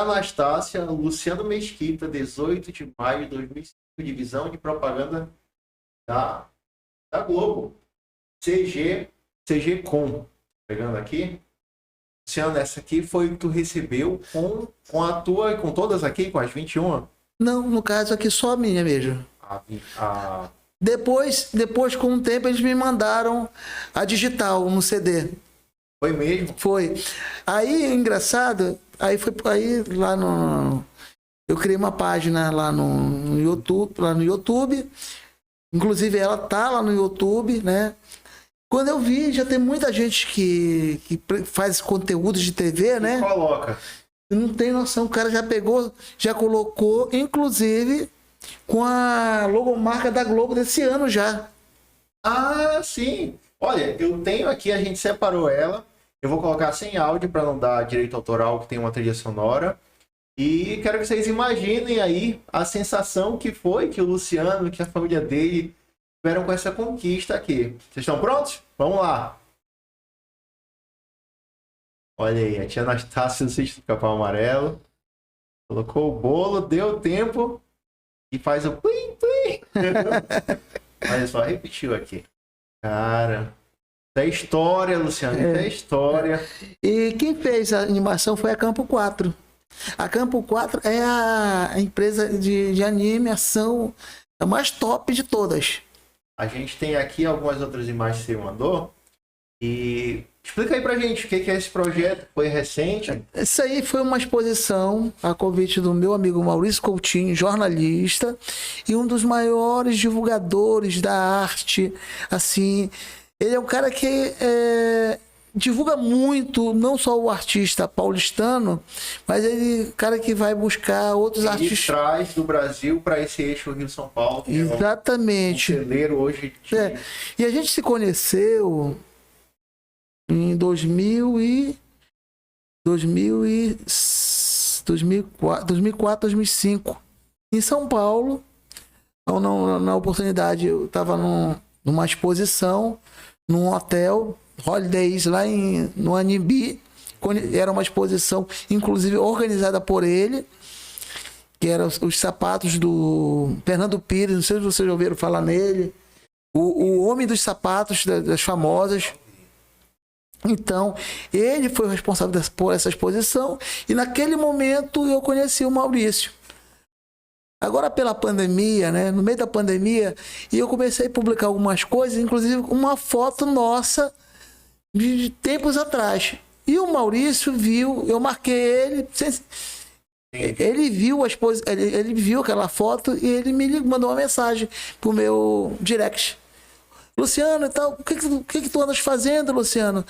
Anastácia, Luciano Mesquita, 18 de maio de 2005, divisão de propaganda da Globo. CG Com. Pegando aqui. Luciano, essa aqui foi que tu recebeu com a tua e com todas aqui, com as 21? Não, no caso aqui só a minha mesmo. Depois, com um tempo, eles me mandaram a digital no CD. Foi mesmo? Foi. Aí, engraçado, aí lá no... Eu criei uma página lá no YouTube. Inclusive, ela tá lá no YouTube, né? Quando eu vi, já tem muita gente que faz conteúdo de TV, né? Coloca. Não tem noção, o cara já pegou, já colocou, inclusive com a logomarca da Globo desse ano já. Ah, sim. Olha, eu tenho aqui, a gente separou ela. Eu vou colocar sem áudio para não dar direito autoral, que tem uma trilha sonora. E quero que vocês imaginem aí a sensação que foi que o Luciano, que a família dele tiveram com essa conquista aqui. Vocês estão prontos? Vamos lá. Olha aí, a tia Anastácia do Sítio do Capão Amarelo. Colocou o bolo, deu tempo e faz o plim, plim. Olha só, repetiu aqui. Cara, isso é história, Luciano, isso é história. E quem fez a animação foi a Campo 4. A Campo 4 é a empresa de anime, ação, a mais top de todas. A gente tem aqui algumas outras imagens que você mandou. E explica aí pra gente o que é esse projeto, foi recente? Isso aí foi uma exposição a convite do meu amigo Maurício Coutinho, jornalista, e um dos maiores divulgadores da arte, assim, ele é um cara que divulga muito, não só o artista paulistano, mas ele é um cara que vai buscar outros artistas. Ele traz do Brasil para esse eixo Rio-São Paulo. Exatamente. É um celeiro hoje. E a gente se conheceu em 2004, 2005, em São Paulo. Na oportunidade, eu estava numa exposição, num hotel, Holidays, lá no Anhembi. Era uma exposição, inclusive, organizada por ele, que eram os sapatos do Fernando Pires, não sei se vocês já ouviram falar nele. O homem dos sapatos das famosas. Então, ele foi o responsável por essa exposição e naquele momento eu conheci o Maurício. Agora, pela pandemia, né, no meio da pandemia, e eu comecei a publicar algumas coisas, inclusive uma foto nossa de tempos atrás. E o Maurício viu, eu marquei ele, ele viu a exposição, ele viu aquela foto e ele me mandou uma mensagem pro meu direct. Luciano e tal, o que tu andas fazendo, Luciano?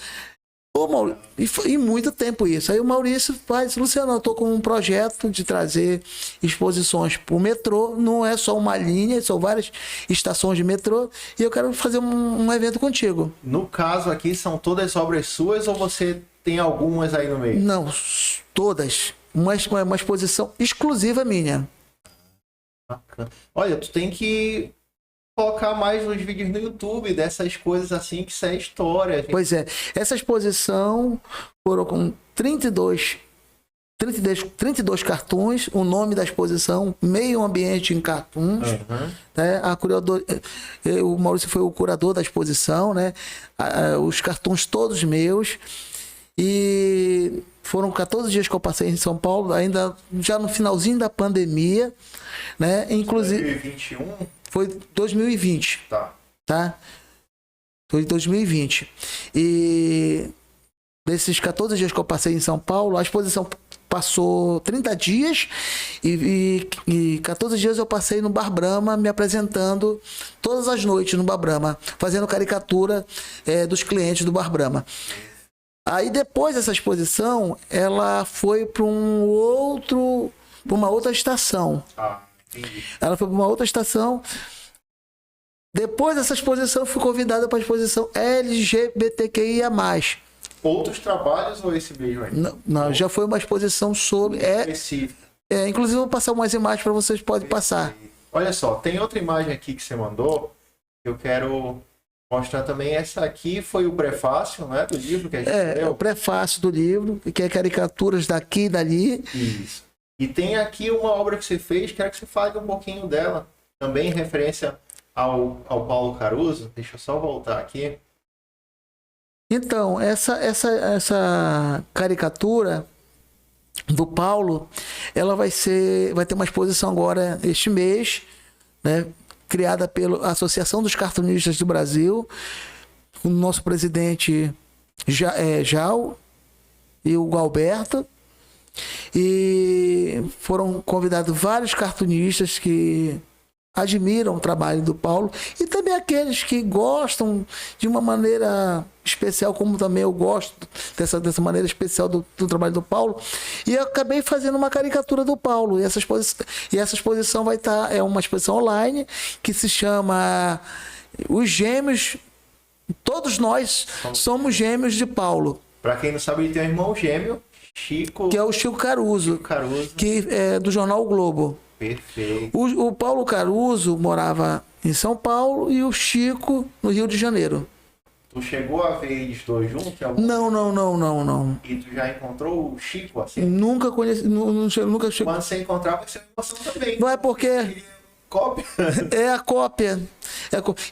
Ô, Maurício, e muito tempo isso. Aí o Maurício faz, Luciano, eu tô com um projeto de trazer exposições pro metrô, não é só uma linha, são várias estações de metrô, e eu quero fazer um evento contigo. No caso aqui, são todas obras suas ou você tem algumas aí no meio? Não, todas. Uma exposição exclusiva minha. Bacana. Olha, tu tem que colocar mais nos vídeos no YouTube dessas coisas assim, que isso é história. Gente. Pois é. Essa exposição foram com 32 cartoons, o nome da exposição, Meio Ambiente em Cartoons. Né? O Maurício foi o curador da exposição, né? Os cartoons todos meus. E foram 14 dias que eu passei em São Paulo, ainda já no finalzinho da pandemia, né? Inclusive 2021? Foi 2020. Tá? Foi 2020. E desses 14 dias que eu passei em São Paulo, a exposição passou 30 dias e 14 dias eu passei no Bar Brahma, me apresentando todas as noites no Bar Brahma, fazendo caricatura dos clientes do Bar Brahma. Aí depois dessa exposição, ela foi para uma outra estação. Ela foi para uma outra estação. Depois dessa exposição, eu fui convidada para a exposição LGBTQIA+. Outros trabalhos ou esse mesmo aí? Não, já foi uma exposição sobre... inclusive, eu vou passar umas imagens para vocês, podem passar. Olha só, tem outra imagem aqui que você mandou, que eu quero mostrar também. Essa aqui foi o prefácio, né, do livro que a gente leu. O prefácio do livro, que é caricaturas daqui e dali. Isso. E tem aqui uma obra que você fez, quero que você fale um pouquinho dela. Também em referência ao Paulo Caruso. Deixa eu só voltar aqui. Então, essa caricatura do Paulo, ela vai ter uma exposição agora este mês, né, criada pela Associação dos Cartunistas do Brasil, o nosso presidente Jal e o Galberto. E foram convidados vários cartunistas que admiram o trabalho do Paulo e também aqueles que gostam de uma maneira especial, como também eu gosto dessa maneira especial do trabalho do Paulo. E eu acabei fazendo uma caricatura do Paulo. E essa exposição vai estar, é uma exposição online que se chama Os Gêmeos. Todos nós somos gêmeos de Paulo. Para quem não sabe, ele tem um irmão gêmeo, Chico. Que é o Chico Caruso, que é do jornal O Globo. Perfeito. O Paulo Caruso morava em São Paulo e o Chico no Rio de Janeiro. Tu chegou a ver eles dois juntos? Não. E tu já encontrou o Chico assim? Nunca conheci, nunca chegou. Quando você encontrar, vai ser uma emoção também. Não é porque Cópia. é a cópia.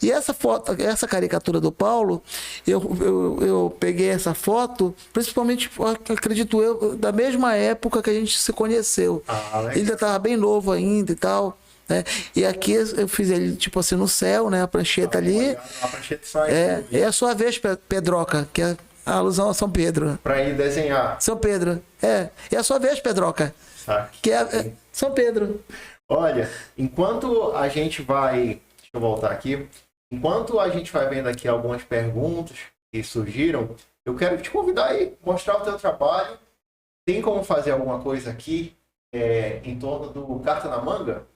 E essa foto, essa caricatura do Paulo, eu peguei essa foto, principalmente, acredito eu, da mesma época que a gente se conheceu. Ele ainda estava bem novo ainda e tal. Né? E aqui eu fiz ele tipo assim no céu, né? A prancheta ali. A prancheta sai. É a sua vez, Pedroca, que é a alusão a São Pedro. Para ir desenhar. São Pedro. É a sua vez, Pedroca. Sabe? Que é São Pedro. Olha, enquanto a gente vai. Deixa eu voltar aqui. Enquanto a gente vai vendo aqui algumas perguntas que surgiram, eu quero te convidar aí, mostrar o teu trabalho. Tem como fazer alguma coisa aqui em torno do Carta na Manga?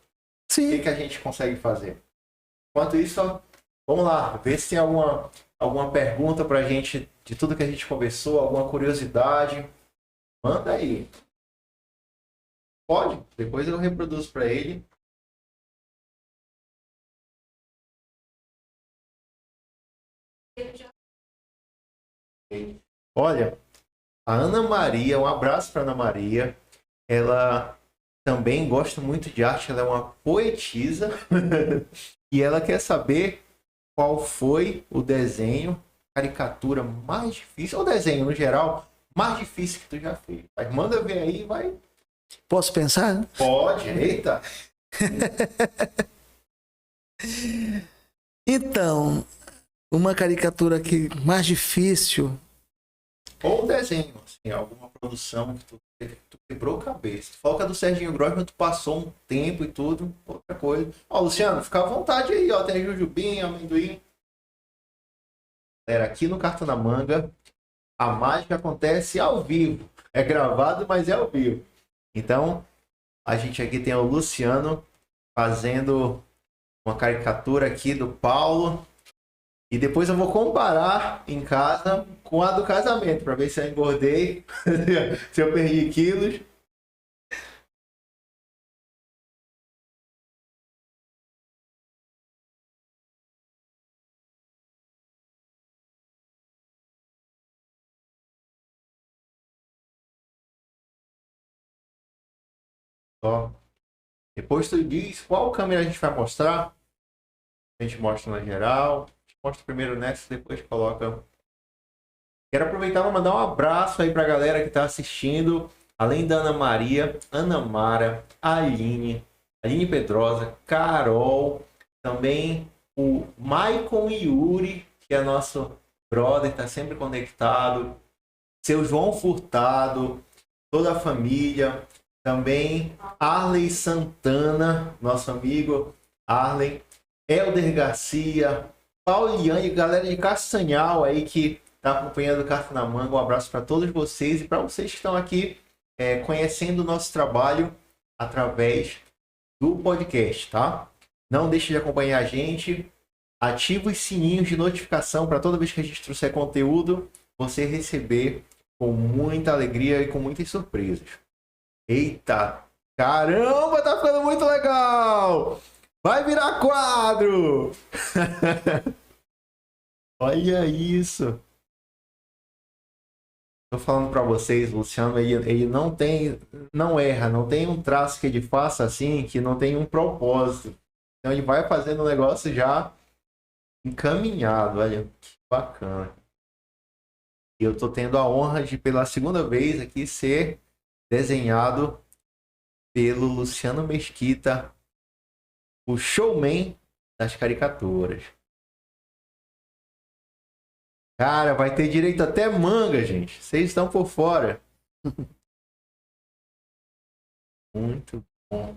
Sim. O que a gente consegue fazer? Enquanto isso, vamos lá, ver se tem alguma pergunta pra gente de tudo que a gente conversou, alguma curiosidade. Manda aí. Pode, depois eu reproduzo para ele. Olha, a Ana Maria, um abraço para Ana Maria. Ela também gosta muito de arte, ela é uma poetisa e ela quer saber qual foi o desenho, caricatura mais difícil, ou desenho no geral, mais difícil que tu já fez. Mas manda ver aí, vai. Posso pensar? Pode, eita. Então, uma caricatura que mais difícil. Ou desenho, assim, alguma produção que tu quebrou a cabeça. Tu falou que a do Serginho Grossman, tu passou um tempo e tudo, outra coisa. Ó, Luciano, fica à vontade aí, ó. Tem jujubim, amendoim. Aqui no Carta na Manga, a mágica acontece ao vivo. É gravado, mas é ao vivo. Então, a gente aqui tem o Luciano fazendo uma caricatura aqui do Paulo. E depois eu vou comparar em casa com a do casamento, para ver se eu engordei, se eu perdi quilos. Ó. Depois tu diz qual câmera a gente vai mostrar. A gente mostra na geral. A gente mostra primeiro nessa, depois coloca. Quero aproveitar para mandar um abraço aí para a galera que está assistindo. Além da Ana Maria, Ana Mara, Aline Pedrosa, Carol, também o Maicon Yuri, que é nosso brother, está sempre conectado. Seu João Furtado, toda a família. Também Arley Santana, nosso amigo Arley, Helder Garcia, Pauliane, galera de Castanhal aí que está acompanhando o Carta na Manga. Um abraço para todos vocês e para vocês que estão aqui conhecendo o nosso trabalho através do podcast, tá? Não deixe de acompanhar a gente, ativa os sininhos de notificação para toda vez que a gente trouxer conteúdo, você receber com muita alegria e com muitas surpresas. Eita, caramba, tá ficando muito legal! Vai virar quadro! Olha isso! Tô falando para vocês, Luciano, ele não erra, não tem um traço que ele faça assim, que não tem um propósito. Então ele vai fazendo o negócio já encaminhado, olha, que bacana. E eu tô tendo a honra de, pela segunda vez aqui, ser desenhado pelo Luciano Mesquita, o showman das caricaturas. Cara, vai ter direito até manga, gente. Vocês estão por fora. Muito bom.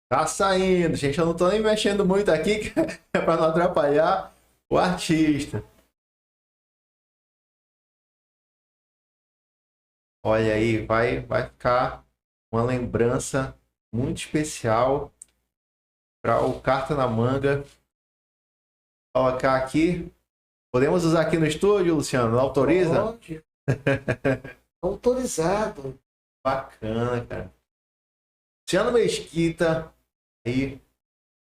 Tá saindo, gente. Eu não tô nem mexendo muito aqui, que é pra não atrapalhar o artista. Olha aí, vai ficar uma lembrança muito especial para o Carta na Manga. Colocar aqui. Podemos usar aqui no estúdio, Luciano? Autoriza? Pode. Autorizado. Bacana, cara. Luciano Mesquita e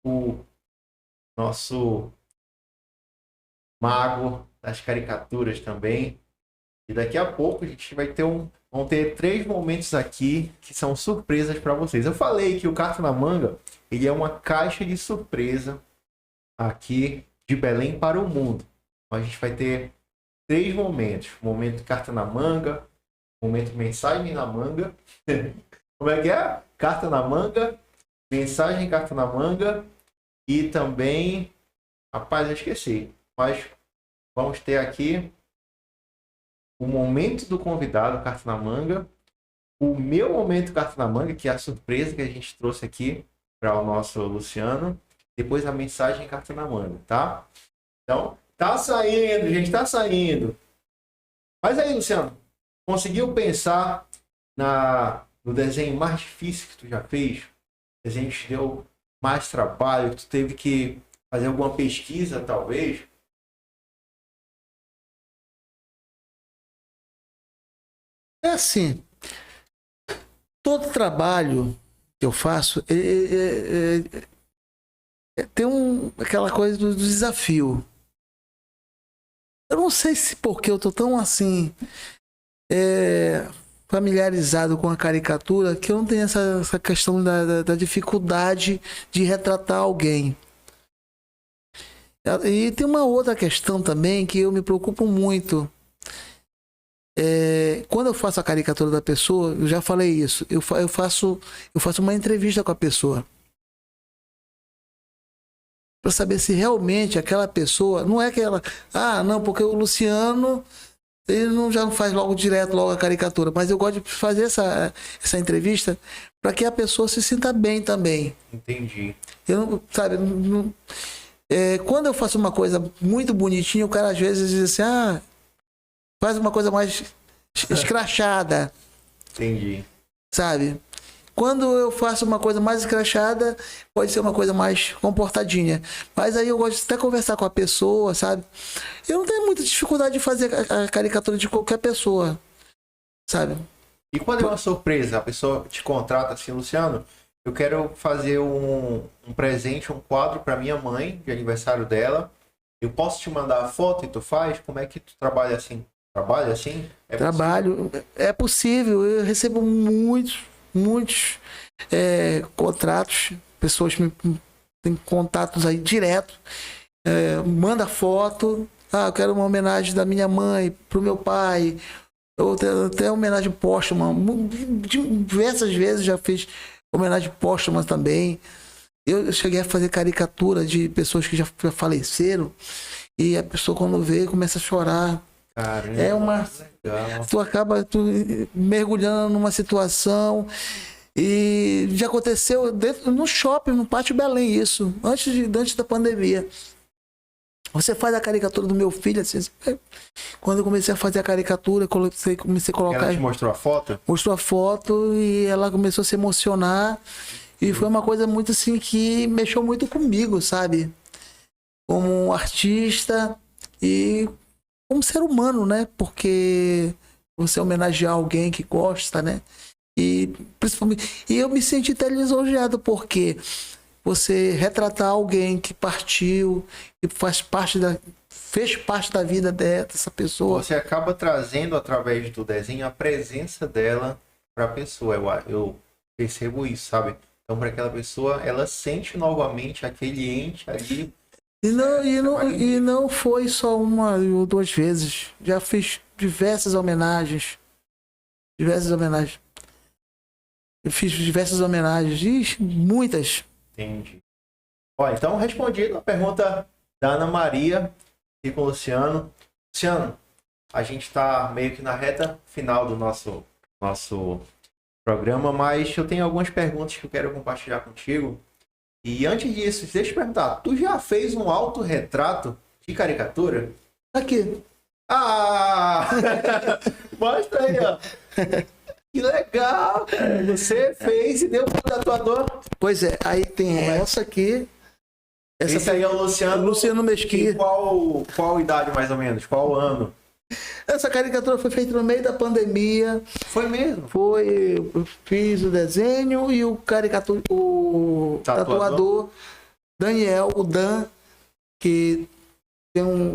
o nosso mago das caricaturas também. E daqui a pouco a gente vai ter vão ter 3 momentos aqui que são surpresas para vocês. Eu falei que o Carta na Manga, ele é uma caixa de surpresa aqui de Belém para o mundo. A gente vai ter 3 momentos. Momento Carta na Manga, momento Mensagem na Manga. Como é que é? Carta na Manga, Mensagem Carta na Manga e também... Rapaz, eu esqueci. Mas vamos ter aqui o momento do convidado, Carta na Manga, o meu momento Carta na Manga, que é a surpresa que a gente trouxe aqui para o nosso Luciano, depois a mensagem Carta na Manga, tá? Então, tá saindo, gente, tá saindo. Mas aí, Luciano, conseguiu pensar no desenho mais difícil que tu já fez? Desenho que te deu mais trabalho, que tu teve que fazer alguma pesquisa, talvez? É assim, todo trabalho que eu faço tem aquela coisa do desafio. Eu não sei se porque eu tô tão assim familiarizado com a caricatura que eu não tenho essa questão da dificuldade de retratar alguém. E tem uma outra questão também que eu me preocupo muito. Quando eu faço a caricatura da pessoa, eu já falei isso, eu faço uma entrevista com a pessoa para saber se realmente aquela pessoa não é aquela, não, porque o Luciano ele já não faz direto a caricatura, mas eu gosto de fazer essa entrevista para que a pessoa se sinta bem também. Entendi. Eu não, sabe, quando eu faço uma coisa muito bonitinha, o cara às vezes diz assim, faz uma coisa mais escrachada. Entendi. Sabe? Quando eu faço uma coisa mais escrachada, pode ser uma coisa mais comportadinha. Mas aí eu gosto de até conversar com a pessoa, sabe? Eu não tenho muita dificuldade de fazer a caricatura de qualquer pessoa, sabe? E quando é uma surpresa, a pessoa te contrata assim, Luciano, eu quero fazer um presente, um quadro para minha mãe, de aniversário dela. Eu posso te mandar a foto e tu faz? Como é que tu trabalha assim? Trabalha assim? Trabalho. É possível. Eu recebo muitos contratos. Pessoas têm contatos aí direto. Manda foto. Eu quero uma homenagem da minha mãe pro meu pai. Ou até homenagem póstuma. Diversas vezes já fiz homenagem póstuma também. Eu cheguei a fazer caricatura de pessoas que já faleceram. E a pessoa, quando vê, começa a chorar. Caramba, legal. Tu acaba mergulhando numa situação. E já aconteceu no shopping, no Pátio Belém, isso. Antes da pandemia. Você faz a caricatura do meu filho, assim. Quando eu comecei a fazer a caricatura, comecei a colocar. Ela te mostrou a foto? Mostrou a foto e ela começou a se emocionar. E foi uma coisa muito assim que mexeu muito comigo, sabe? Como um artista e como ser humano, né? Porque você homenagear alguém que gosta, né? E principalmente, eu me senti até lisonjeado porque você retratar alguém que partiu, que fez parte da vida dessa pessoa. Você acaba trazendo através do desenho a presença dela para a pessoa. Eu percebo isso, sabe? Então, para aquela pessoa, ela sente novamente aquele ente ali. E não foi só uma ou duas vezes. Já fiz diversas homenagens. Eu fiz diversas homenagens. Ixi, muitas. Entendi. Ó, então, respondido a pergunta da Ana Maria e com o Luciano. Luciano, a gente está meio que na reta final do nosso programa, mas eu tenho algumas perguntas que eu quero compartilhar contigo. E antes disso, deixa eu te perguntar, tu já fez um autorretrato de caricatura? Aqui. Ah! Mostra aí, ó. Que legal, cara. Você fez e deu pro tatuador. Pois é, aí tem essa aqui. Esse aí é o Luciano. Luciano Mesquita. Qual idade, mais ou menos? Qual ano? Essa caricatura foi feita no meio da pandemia. Foi mesmo? Eu fiz o desenho e o tatuador Daniel, o Dan, que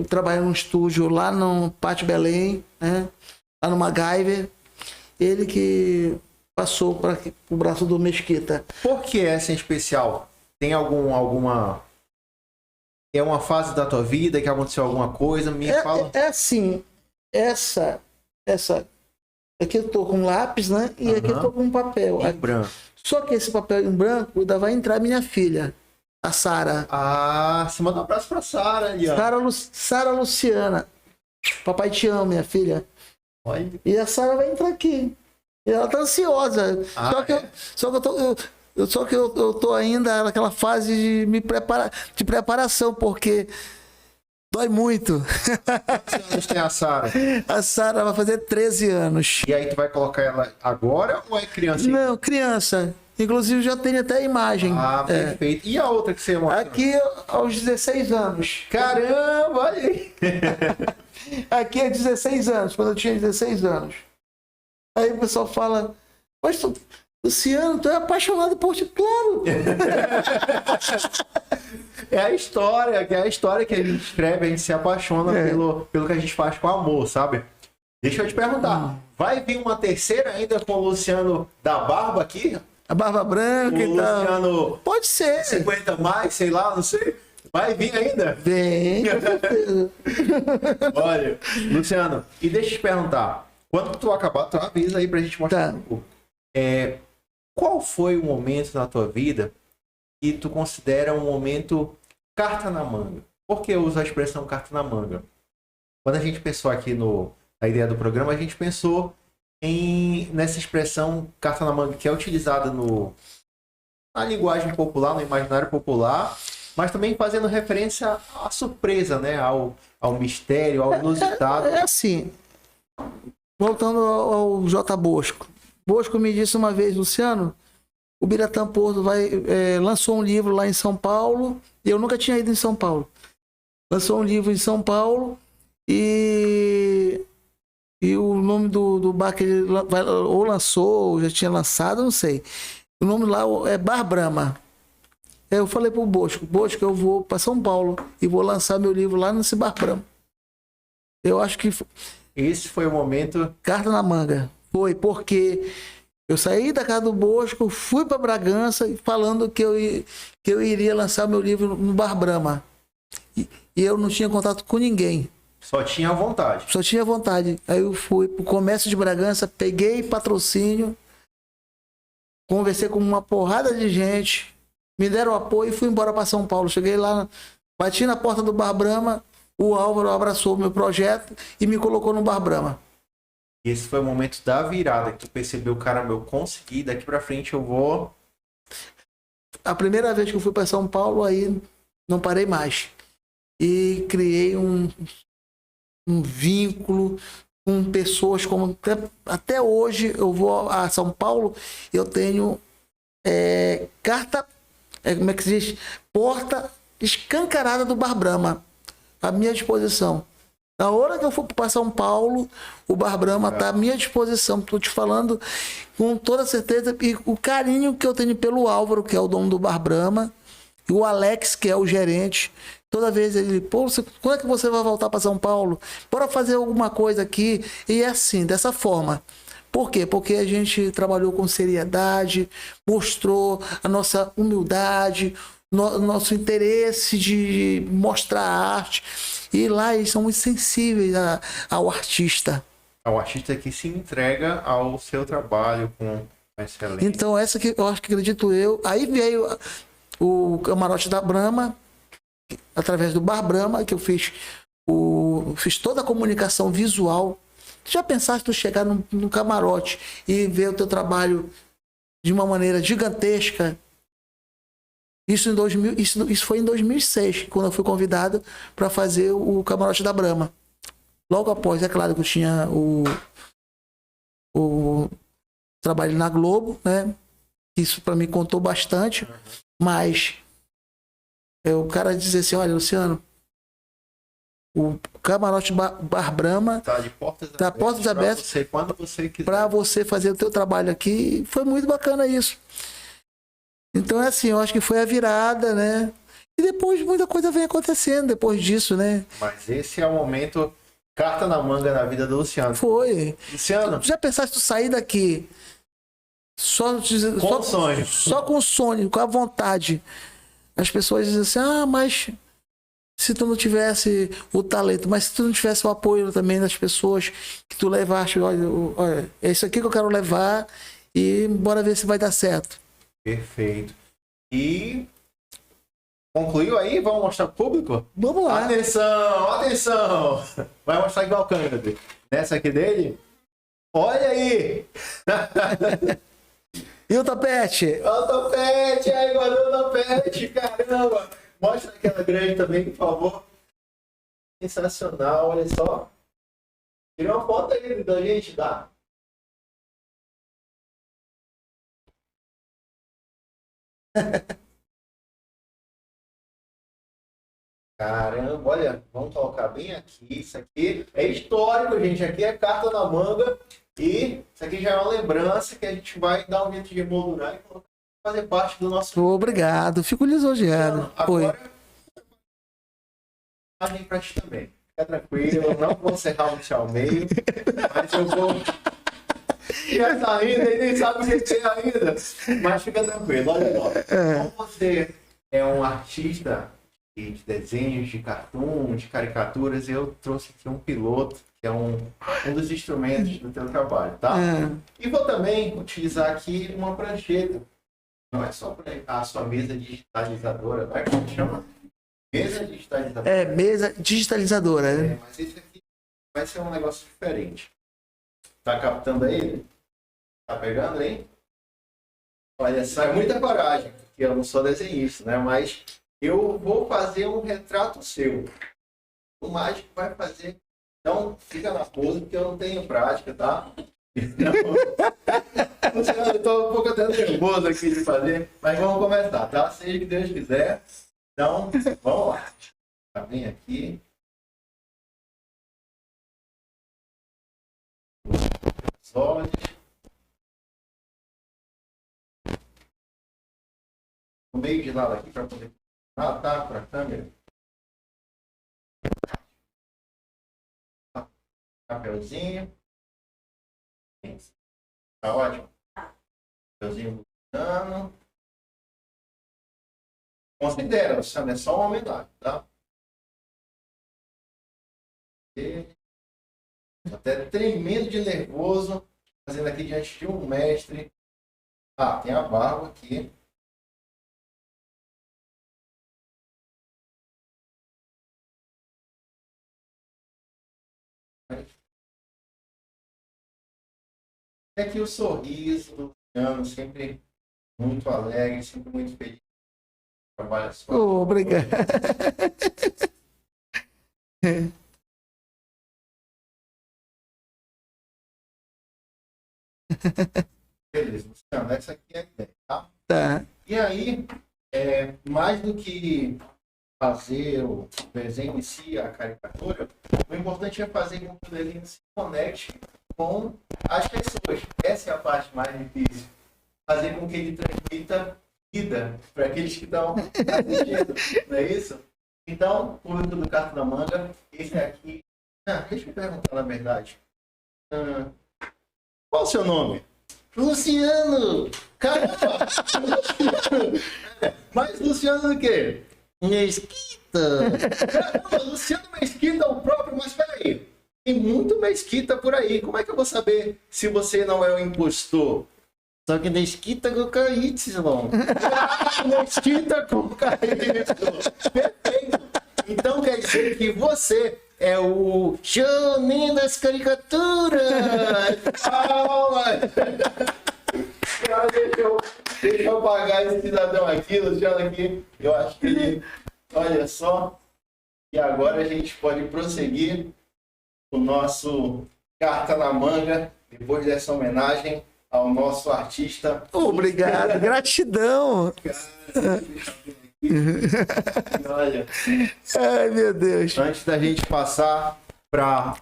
trabalha num estúdio lá no Pátio Belém, né? Lá no MacGyver. Ele que passou para o braço do Mesquita. Por que essa em especial? Tem alguma... É uma fase da tua vida que aconteceu alguma coisa? Me fala. É assim, essa... Aqui eu tô com lápis, né? E aqui eu tô com um papel. Em branco. Só que esse papel em branco ainda vai entrar minha filha, a Sara. Ah, se manda um abraço pra Sara ali, ó. Sara Luciana. Papai te ama, minha filha. Olha. E a Sara vai entrar aqui. E ela tá ansiosa. Só que eu tô ainda naquela fase de preparação, porque dói muito. Quantos anos tem a Sara? A Sara vai fazer 13 anos. E aí tu vai colocar ela agora ou é criança? Não, criança. Inclusive já tem até a imagem. Ah, perfeito. E a outra que você mostra? Aqui aos 16 anos. Caramba, olha aí. Aqui é 16 anos, quando eu tinha 16 anos. Aí o pessoal fala, mas Luciano, tu é apaixonado por ti? Claro! É a história que a gente escreve, a gente se apaixona pelo que a gente faz com amor, sabe? Deixa eu te perguntar, vai vir uma terceira ainda com o Luciano da barba aqui? A barba branca o e tal. Luciano Pode ser. 50 mais, sei lá, não sei. Vai vir ainda? Vem, com certeza. Olha, Luciano, e deixa eu te perguntar, quando tu acabar, tu avisa aí pra gente mostrar um pouco. Qual foi o momento na tua vida que tu considera um momento carta na manga? Por que eu uso a expressão carta na manga? Quando a gente pensou aqui na ideia do programa, a gente pensou nessa expressão carta na manga, que é utilizada na linguagem popular, no imaginário popular, mas também fazendo referência à surpresa, né? Ao mistério, ao inusitado. É assim, voltando ao J. Bosco. Bosco me disse uma vez, Luciano, o Biratã Porto lançou um livro lá em São Paulo, e eu nunca tinha ido em São Paulo. Lançou um livro em São Paulo e o nome do bar que ele ou lançou, ou já tinha lançado, não sei. O nome lá é Bar Brahma. Eu falei pro Bosco, eu vou para São Paulo e vou lançar meu livro lá nesse Bar Brahma. Eu acho que... Esse foi o momento... Carta na manga. Foi porque eu saí da casa do Bosco, fui para Bragança falando que eu iria lançar meu livro no Bar Brahma. E eu não tinha contato com ninguém. Só tinha vontade. Só tinha vontade. Aí eu fui pro comércio de Bragança, peguei patrocínio, conversei com uma porrada de gente, me deram apoio e fui embora para São Paulo. Cheguei lá, bati na porta do Bar Brahma, o Álvaro abraçou meu projeto e me colocou no Bar Brahma. Esse foi o momento da virada, que tu percebeu, caramba, eu consegui, daqui pra frente eu vou... A primeira vez que eu fui para São Paulo, aí não parei mais. E criei um vínculo com pessoas como... Até hoje eu vou a São Paulo, eu tenho carta, como é que se diz? Porta escancarada do Bar Brahma à minha disposição. Na hora que eu for para São Paulo, o Bar Brahma está à minha disposição. Estou te falando com toda certeza. E o carinho que eu tenho pelo Álvaro, que é o dono do Bar Brahma, e o Alex, que é o gerente. Toda vez ele, pô, quando é que você vai voltar para São Paulo? Bora fazer alguma coisa aqui. E é assim, dessa forma. Por quê? Porque a gente trabalhou com seriedade, mostrou a nossa humildade, nosso interesse de mostrar a arte. E lá eles são muito sensíveis ao artista. Ao artista que se entrega ao seu trabalho com excelência. Então, essa que eu acho que acredito eu. Aí veio o camarote da Brahma, através do Bar Brahma, que eu fiz toda a comunicação visual Já pensaste tu chegar num camarote e ver o teu trabalho de uma maneira gigantesca? Isso foi em 2006, quando eu fui convidado para fazer o camarote da Brahma. Logo após, é claro que eu tinha o trabalho na Globo, né? Isso para mim contou bastante, mas o cara dizer assim, olha, Luciano, o camarote Bar Brahma tá de portas abertas quando você quiser, para você fazer o teu trabalho aqui. Foi muito bacana isso. Então é assim, eu acho que foi a virada, né? E depois muita coisa vem acontecendo depois disso, né? Mas esse é o momento carta na manga na vida do Luciano. Foi. Luciano, Já pensaste tu sair daqui só sonho. Só com o sonho, com a vontade. As pessoas dizem assim, mas se tu não tivesse o talento, mas se tu não tivesse o apoio também das pessoas que tu levaste, olha, é isso aqui que eu quero levar e bora ver se vai dar certo. Perfeito. E concluiu aí? Vamos mostrar pro público? Vamos lá. Atenção! Vai mostrar igual a câmera. Nessa aqui dele? Olha aí! E o topete? Olha o topete! Aí, guardou o topete! Caramba! Mostra aquela grande também, por favor. Sensacional, olha só. Tira uma foto aí da gente, tá? Caramba, olha, vamos colocar bem aqui. Isso aqui é histórico, gente. Aqui é carta na manga. E isso aqui já é uma lembrança que a gente vai dar um jeito de moldurar e fazer parte do nosso. Obrigado, fico lisonjeado. Agora, pra ti também. Fica tranquilo, eu não vou serrar o ao meio, mas eu vou. Já tá ainda, ele nem sabe o que é ainda. Mas fica tranquilo, olha só. Como você é um artista de desenhos, de cartoon, de caricaturas, eu trouxe aqui um piloto, que é um dos instrumentos do teu trabalho, tá? E vou também utilizar aqui uma prancheta. Não é só a sua mesa digitalizadora, não é como chama? Mesa digitalizadora. Mesa digitalizadora. Mas esse aqui vai ser um negócio diferente. Tá captando aí? Tá pegando aí? Olha só, é muita coragem, porque eu não sou desenhista, né? Mas eu vou fazer um retrato seu. O mágico vai fazer. Então, fica na pose, porque eu não tenho prática, tá? Eu tô um pouco até nervoso aqui de fazer, mas vamos começar, tá? Seja o que Deus quiser. Então, vamos lá. Tá bem aqui. Os olhos. O meio de lado aqui para poder. Tá, para a câmera. Papelzinho. Tá ótimo. Papelzinho botando. Considera, Luciano, é só uma homenagem, tá? Até tremendo de nervoso, fazendo aqui diante de um mestre. Tem a barba aqui. É aqui o sorriso do Luciano, sempre muito alegre, sempre muito feliz. Trabalha só. Obrigado. Beleza, Luciano, essa aqui é a ideia, tá? Tá. E aí, mais do que fazer o desenho em si, a caricatura, o importante é fazer com que o desenho se conecte com as pessoas. Essa é a parte mais difícil. Fazer com que ele transmita vida para aqueles que estão assistindo, não é isso? Então, público do Carta na Manga, esse aqui... deixa eu perguntar, na verdade. Qual o seu nome? Luciano! Caramba! Mas Luciano o quê? Mesquita! Caramba, Luciano Mesquita é o próprio, mas peraí. Tem muito Mesquita por aí. Como é que eu vou saber se você não é o impostor? Só que Mesquita com KY. Mesquita com KY. Perfeito. Então quer dizer que você é o Juninho das Caricaturas. Calma. Deixa eu apagar esse cidadão aqui, Luciano aqui. Eu acho que ele... Olha só. E agora a gente pode prosseguir o nosso Carta na Manga, depois dessa homenagem ao nosso artista. Obrigado, gratidão. Olha, Ai, meu Deus. antes da gente passar para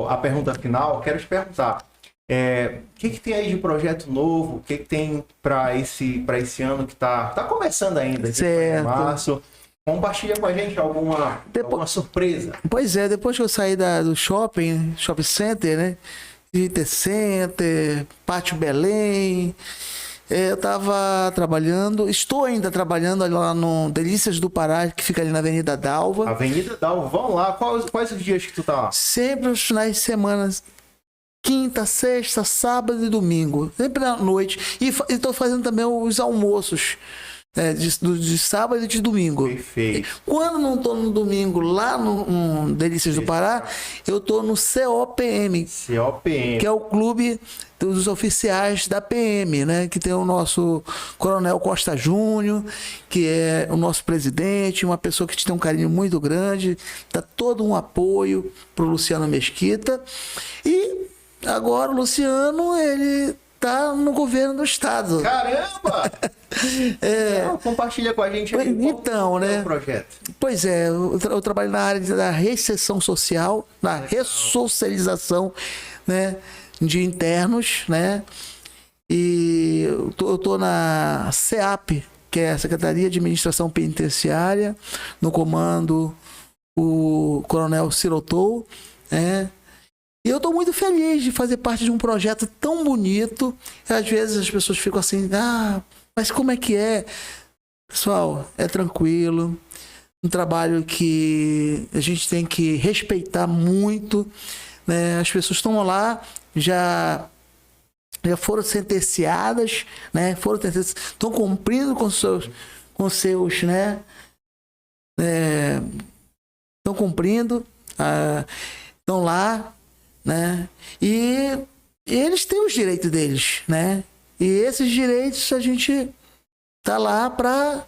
a pergunta final, quero te perguntar, o que tem aí de projeto novo? O que tem para esse ano que tá começando ainda, esse Certo. março? Compartilha com a gente alguma surpresa. Pois é, depois que eu saí do shopping center, né? City Center, Pátio Belém, eu tava trabalhando, estou ainda trabalhando lá no Delícias do Pará, que fica ali na Avenida Dalva. Avenida Dalva, vamos lá. Quais os dias que tu tá lá? Sempre os finais de semana, quinta, sexta, sábado e domingo, sempre à noite. E estou fazendo também os almoços. De sábado e de domingo. Perfeito. Quando não estou no domingo lá no Delícias do Pará, eu estou no COPM, COPM. que é o clube dos oficiais da PM, né? Que tem o nosso Coronel Costa Júnior, que é o nosso presidente, uma pessoa que tem um carinho muito grande, dá todo um apoio para o Luciano Mesquita. E agora o Luciano, ele tá no governo do estado. Caramba! Não, compartilha com a gente aí. Então, qual é né? o projeto. Pois é, eu trabalho na área da reinserção social, na ressocialização, né, de internos, né? E eu tô na SEAP, que é a Secretaria de Administração Penitenciária, no comando o Coronel Sirotou, né? E eu estou muito feliz de fazer parte de um projeto tão bonito. Às vezes as pessoas ficam assim, mas como é que é? Pessoal, é tranquilo. Um trabalho que a gente tem que respeitar muito, né? As pessoas estão lá, já foram sentenciadas, né? Estão cumprindo com seus, né? Estão cumprindo, estão lá, né? E eles têm os direitos deles, né? E esses direitos a gente tá lá para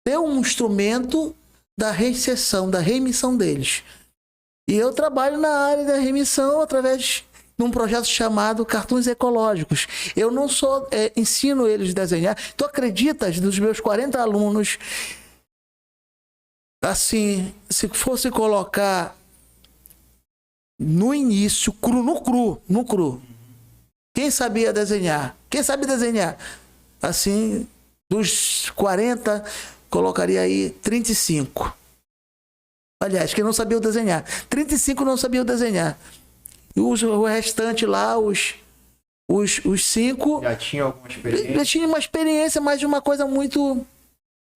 ter um instrumento da reinserção, da remissão deles. E eu trabalho na área da remissão através de um projeto chamado Cartoons Ecológicos. Eu não só ensino eles a desenhar. Tu acreditas, dos meus 40 alunos, assim, se fosse colocar no início, no cru. Quem sabia desenhar? Quem sabe desenhar? Assim, dos 40, colocaria aí 35. Aliás, quem não sabia desenhar. 35 não sabiam desenhar. E o restante lá, os 5... Já tinha alguma experiência? Já tinha uma experiência, mas de uma coisa muito...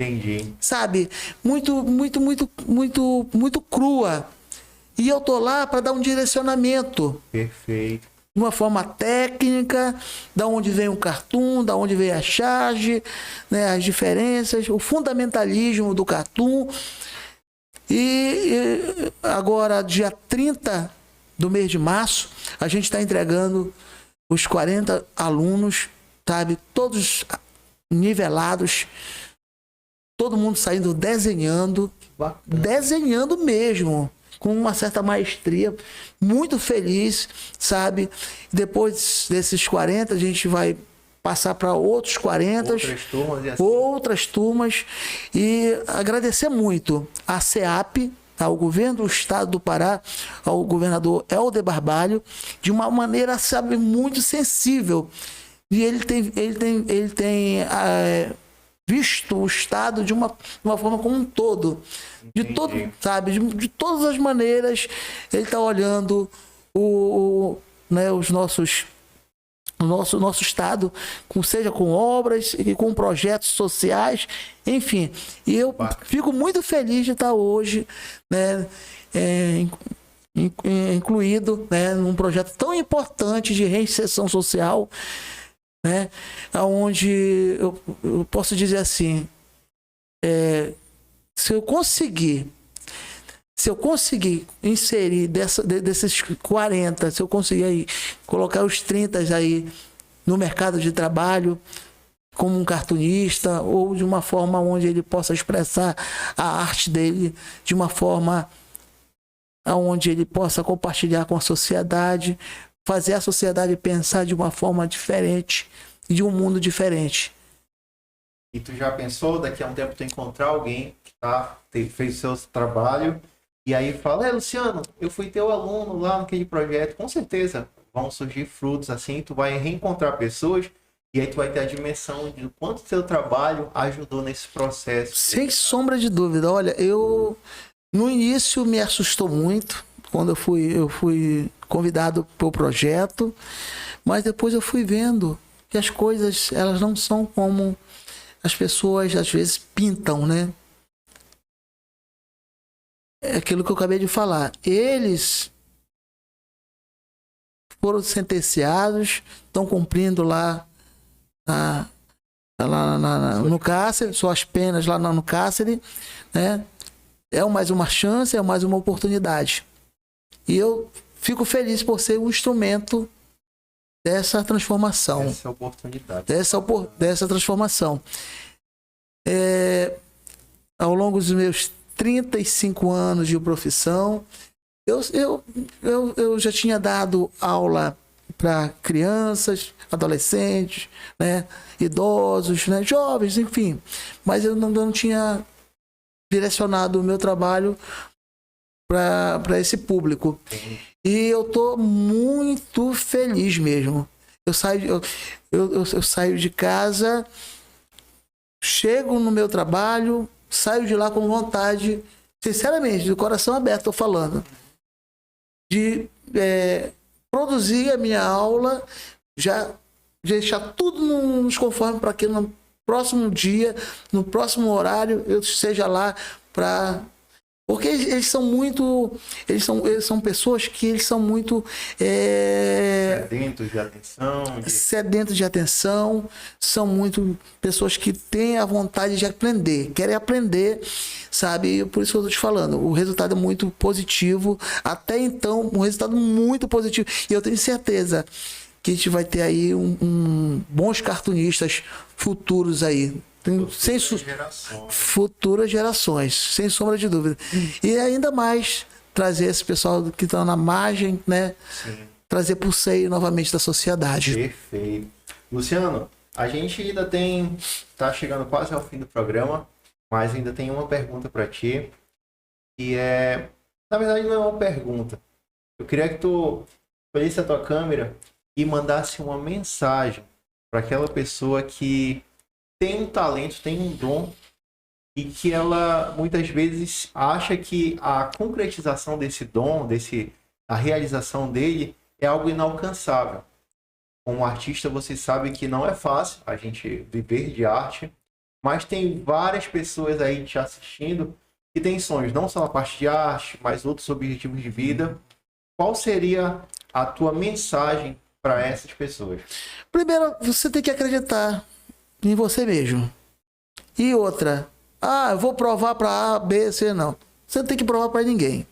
Entendi. Sabe? Muito crua. E eu tô lá para dar um direcionamento. Perfeito. De uma forma técnica, da onde vem o cartoon, da onde vem a charge, né, as diferenças, o fundamentalismo do cartoon. E agora, dia 30 do mês de março, a gente está entregando os 40 alunos, sabe, todos nivelados, todo mundo saindo desenhando mesmo, com uma certa maestria, muito feliz, sabe? Depois desses 40, a gente vai passar para outros 40, outras turmas, e agradecer muito a SEAP, ao governo do estado do Pará, ao governador Helder Barbalho, de uma maneira, sabe, muito sensível. E ele tem visto o estado de uma forma como um todo. De todas as maneiras, ele está olhando o nosso estado, seja com obras e com projetos sociais, enfim. E eu fico muito feliz de estar hoje, né, incluído, né, num projeto tão importante de reinserção social, né, onde eu posso dizer assim, se se eu conseguir inserir desses 40, se eu conseguir aí colocar os 30 aí no mercado de trabalho, como um cartunista, ou de uma forma onde ele possa expressar a arte dele, de uma forma onde ele possa compartilhar com a sociedade, fazer a sociedade pensar de uma forma diferente, de um mundo diferente. E tu já pensou, daqui a um tempo, tu encontrar alguém que fez o seu trabalho, e aí fala, Luciano, eu fui teu aluno lá naquele projeto, com certeza vão surgir frutos assim, tu vai reencontrar pessoas, e aí tu vai ter a dimensão de quanto teu trabalho ajudou nesse processo. Sem sombra de dúvida. Olha, no início me assustou muito, quando eu fui convidado para o projeto, mas depois eu fui vendo que as coisas, elas não são como as pessoas às vezes pintam, né? É aquilo que eu acabei de falar. Eles foram sentenciados, estão cumprindo lá no cárcere, suas penas lá no cárcere, né? É mais uma chance, é mais uma oportunidade. E eu fico feliz por ser um instrumento dessa transformação. Essa oportunidade. Dessa transformação. Ao longo dos meus 35 anos de profissão, eu já tinha dado aula para crianças, adolescentes, né, idosos, né, jovens, enfim. Mas eu não tinha direcionado o meu trabalho para esse público. E eu tô muito feliz mesmo. Eu saio de casa, chego no meu trabalho, saio de lá com vontade, sinceramente, do coração aberto, estou falando, de produzir a minha aula, já deixar tudo nos conformes para que no próximo dia, no próximo horário, eu seja lá para... Porque eles são muito... Eles são pessoas que eles são muito... Sedentos de atenção. Sedentos de atenção. São muito pessoas que têm a vontade de aprender. Querem aprender, sabe? E por isso que eu estou te falando. O resultado é muito positivo. Até então, um resultado muito positivo. E eu tenho certeza que a gente vai ter aí bons cartunistas futuros aí. Futuras gerações, sem sombra de dúvida. E ainda mais trazer esse pessoal que está na margem, né? Sim. Trazer para o seio novamente da sociedade. Perfeito. Luciano, a gente ainda tá chegando quase ao fim do programa, mas ainda tem uma pergunta para ti, que na verdade não é uma pergunta. Eu queria que tu escolhesse a tua câmera e mandasse uma mensagem para aquela pessoa que tem um talento, tem um dom, e que ela muitas vezes acha que a concretização desse dom, a realização dele é algo inalcançável. Como artista, você sabe que não é fácil a gente viver de arte, mas tem várias pessoas aí te assistindo que têm sonhos, não só na parte de arte, mas outros objetivos de vida. Qual seria a tua mensagem para essas pessoas? Primeiro, você tem que acreditar em você mesmo. E outra, eu vou provar para A, B, C, não. Você não tem que provar para ninguém.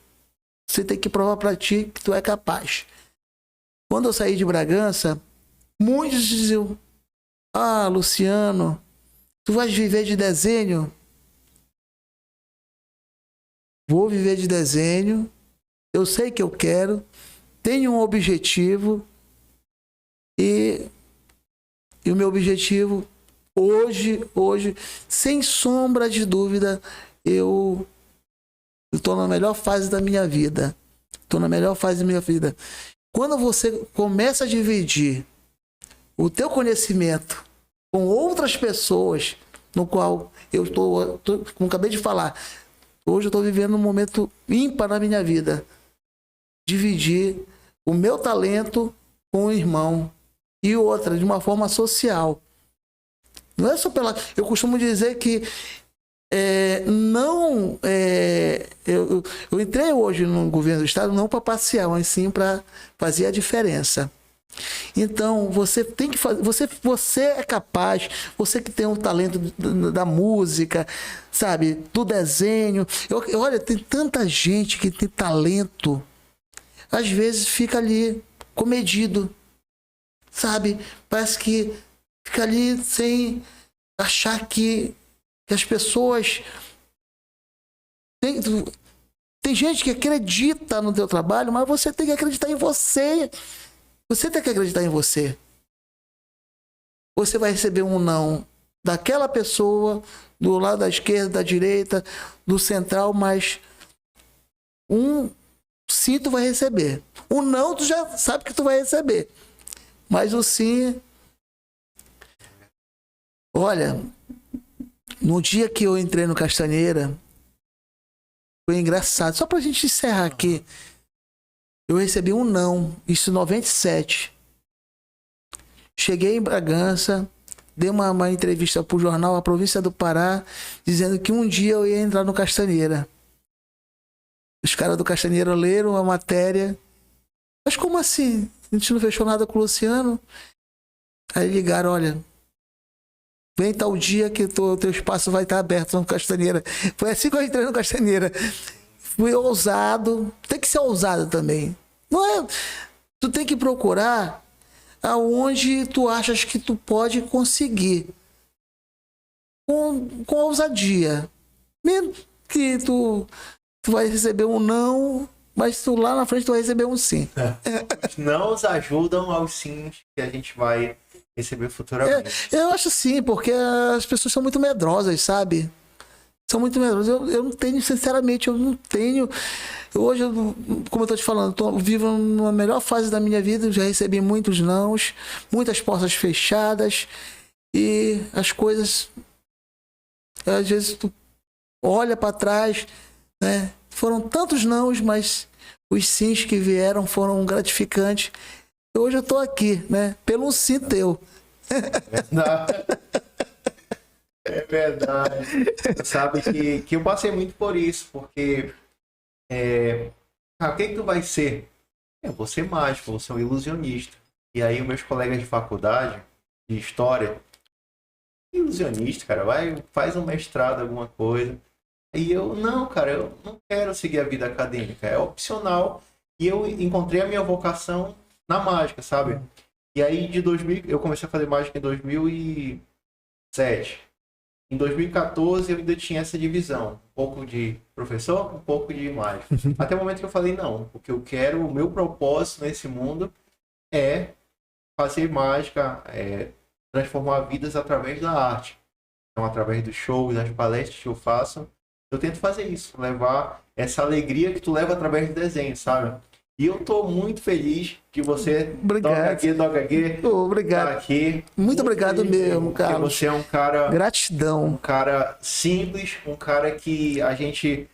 Você tem que provar para ti que tu é capaz. Quando eu saí de Bragança, muitos diziam: Luciano, tu vais viver de desenho? Vou viver de desenho. Eu sei que eu quero, tenho um objetivo, e o meu objetivo hoje, sem sombra de dúvida, eu estou na melhor fase da minha vida. Quando você começa a dividir o teu conhecimento com outras pessoas, no qual eu como acabei de falar, hoje eu estou vivendo um momento ímpar na minha vida. Dividir o meu talento com o irmão. E outra, de uma forma social. Não é só pela... Eu costumo dizer que eu entrei hoje no governo do estado não para passear, mas sim para fazer a diferença. Então, você tem que fazer, você é capaz, você que tem um talento da música, sabe, do desenho. Olha, tem tanta gente que tem talento, às vezes fica ali comedido, sabe? Parece que fica ali sem achar que as pessoas... Tem gente que acredita no teu trabalho, mas você tem que acreditar em você. Você tem que acreditar em você. Você vai receber um não daquela pessoa, do lado da esquerda, da direita, do central, mas um sim tu vai receber. O não tu já sabe que tu vai receber. Mas o sim... Olha, no dia que eu entrei no Castanheira, foi engraçado. Só pra gente encerrar aqui, eu recebi um não, isso em 97. Cheguei em Bragança, dei uma entrevista pro jornal A Província do Pará, dizendo que um dia eu ia entrar no Castanheira. Os caras do Castanheira leram a matéria. Mas como assim? A gente não fechou nada com o Luciano? Aí ligaram, olha, vem tal dia que o teu espaço vai estar aberto no Castanheira. Foi assim que eu entrei no Castanheira. Fui ousado. Tem que ser ousado também. Não é? Tu tem que procurar aonde tu achas que tu pode conseguir. Com ousadia. Mesmo que tu vai receber um não, mas tu lá na frente tu vai receber um sim. Os nãos ajudam aos sims que a gente vai receber futuramente. Eu acho sim, porque as pessoas são muito medrosas, sabe? São muito medrosas. Eu não tenho, sinceramente, eu não tenho. Hoje, como eu tô te falando, vivo numa melhor fase da minha vida, já recebi muitos nãos, muitas portas fechadas, e as coisas, às vezes, tu olha para trás, né? Foram tantos nãos, mas os sims que vieram foram gratificantes. Hoje eu tô aqui, né? Pelo sim teu. É verdade. Sabe que eu passei muito por isso, porque o que tu vai ser? Eu vou ser mágico, vou ser um ilusionista. E aí os meus colegas de faculdade, de história, ilusionista, cara, faz um mestrado, alguma coisa. E eu, não, cara, eu não quero seguir a vida acadêmica, é opcional. E eu encontrei a minha vocação na mágica, sabe? E aí eu comecei a fazer mágica em 2007. Em 2014 eu ainda tinha essa divisão, um pouco de professor, um pouco de mágico. Até o momento que eu falei não, o que eu quero, o meu propósito nesse mundo é fazer mágica, transformar vidas através da arte. Então, através dos shows, das palestras que eu faço, eu tento fazer isso, levar essa alegria que tu leva através do desenho, sabe? E eu tô muito feliz que você toca aqui. Obrigado. Tá aqui. Muito obrigado mesmo, Carlos. Porque você é um cara... Gratidão. Um cara simples, um cara que a gente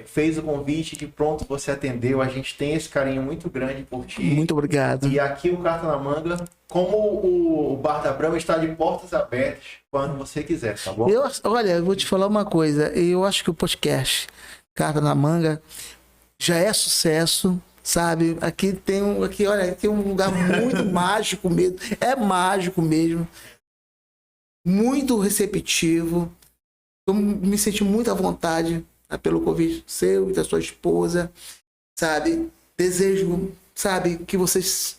fez o convite, de pronto você atendeu. A gente tem esse carinho muito grande por ti. Muito obrigado. E aqui o Carta na Manga, como o Bar da Brama, está de portas abertas quando você quiser, tá bom? Olha, eu vou te falar uma coisa. Eu acho que o podcast Carta na Manga já é sucesso, sabe? Aqui tem um lugar muito mágico mesmo. É mágico mesmo. Muito receptivo. Eu me senti muito à vontade pelo convite seu e da sua esposa, sabe? Desejo, sabe, que vocês...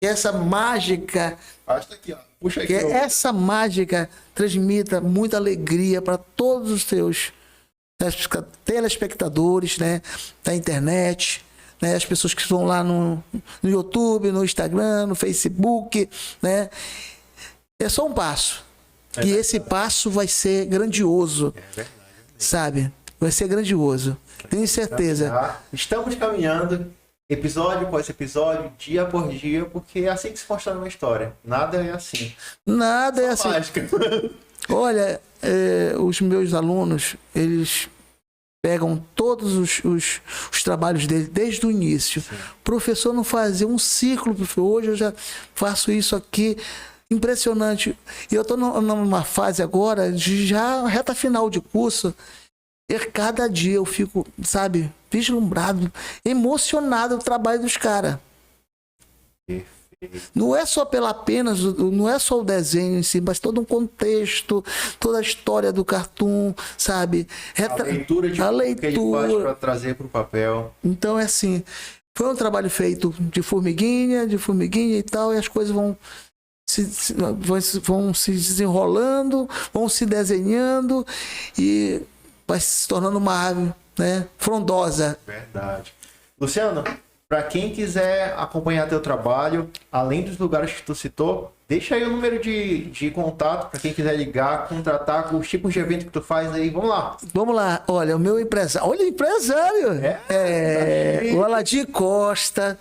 Que essa mágica... Aqui, ó. Puxa aqui, que essa mágica transmita muita alegria para todos os seus telespectadores, né, da internet, né, as pessoas que estão lá no YouTube, no Instagram, no Facebook, né? É só um passo. E esse passo vai ser grandioso, sabe? Vai ser grandioso. Tenho certeza. Estamos caminhando, episódio após episódio, dia por dia, porque é assim que se constrói uma história. Nada é assim. Nada é assim. Mágica. Olha, os meus alunos, eles pegam todos os trabalhos deles desde o início. Sim. O professor não fazia um ciclo, hoje eu já faço isso aqui. Impressionante. E eu estou numa fase agora de já reta final de curso. E cada dia eu fico, sabe, vislumbrado, emocionado do trabalho dos caras. Não é só não é só o desenho em si, mas todo um contexto, toda a história do cartoon, sabe? A leitura de que ele faz para trazer para o papel. Então é assim, foi um trabalho feito de formiguinha e tal, e as coisas vão se desenrolando, vão se desenhando e vai se tornando uma árvore, né, frondosa. Verdade. Luciano, para quem quiser acompanhar teu trabalho, além dos lugares que tu citou, deixa aí o número de contato para quem quiser ligar, contratar com os tipos de evento que tu faz aí. Vamos lá. Vamos lá. Olha, o meu empresário. Olha, empresário! O Aladim Costa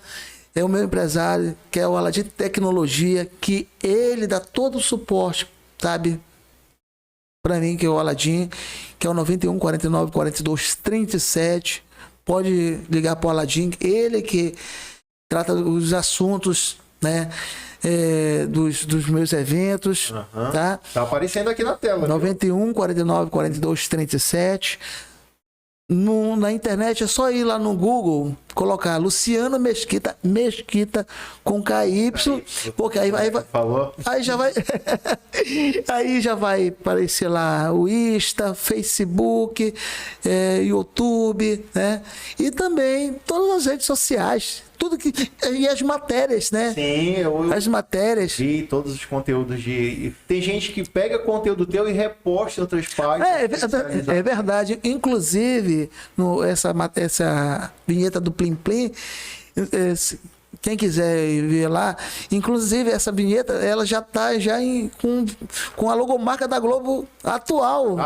é o meu empresário, que é o Aladim Tecnologia, que ele dá todo o suporte, sabe? Para mim, que é o Aladim, que é o 91 49 42 37. Pode ligar para o Aladim, ele que trata os assuntos, né, dos meus eventos. Tá? Tá aparecendo aqui na tela. 91 49 42 37. Na internet é só ir lá no Google, colocar Luciano Mesquita com KY, porque aí já vai aí já vai aparecer lá o Insta, Facebook, YouTube, né? E também todas as redes sociais, tudo e as matérias, né? Sim, as matérias. Vi todos os conteúdos tem gente que pega conteúdo teu e reposta em outras páginas. É verdade. Inclusive, essa vinheta do Plim Plim, quem quiser ver lá, inclusive essa vinheta, ela já está com a logomarca da Globo atual.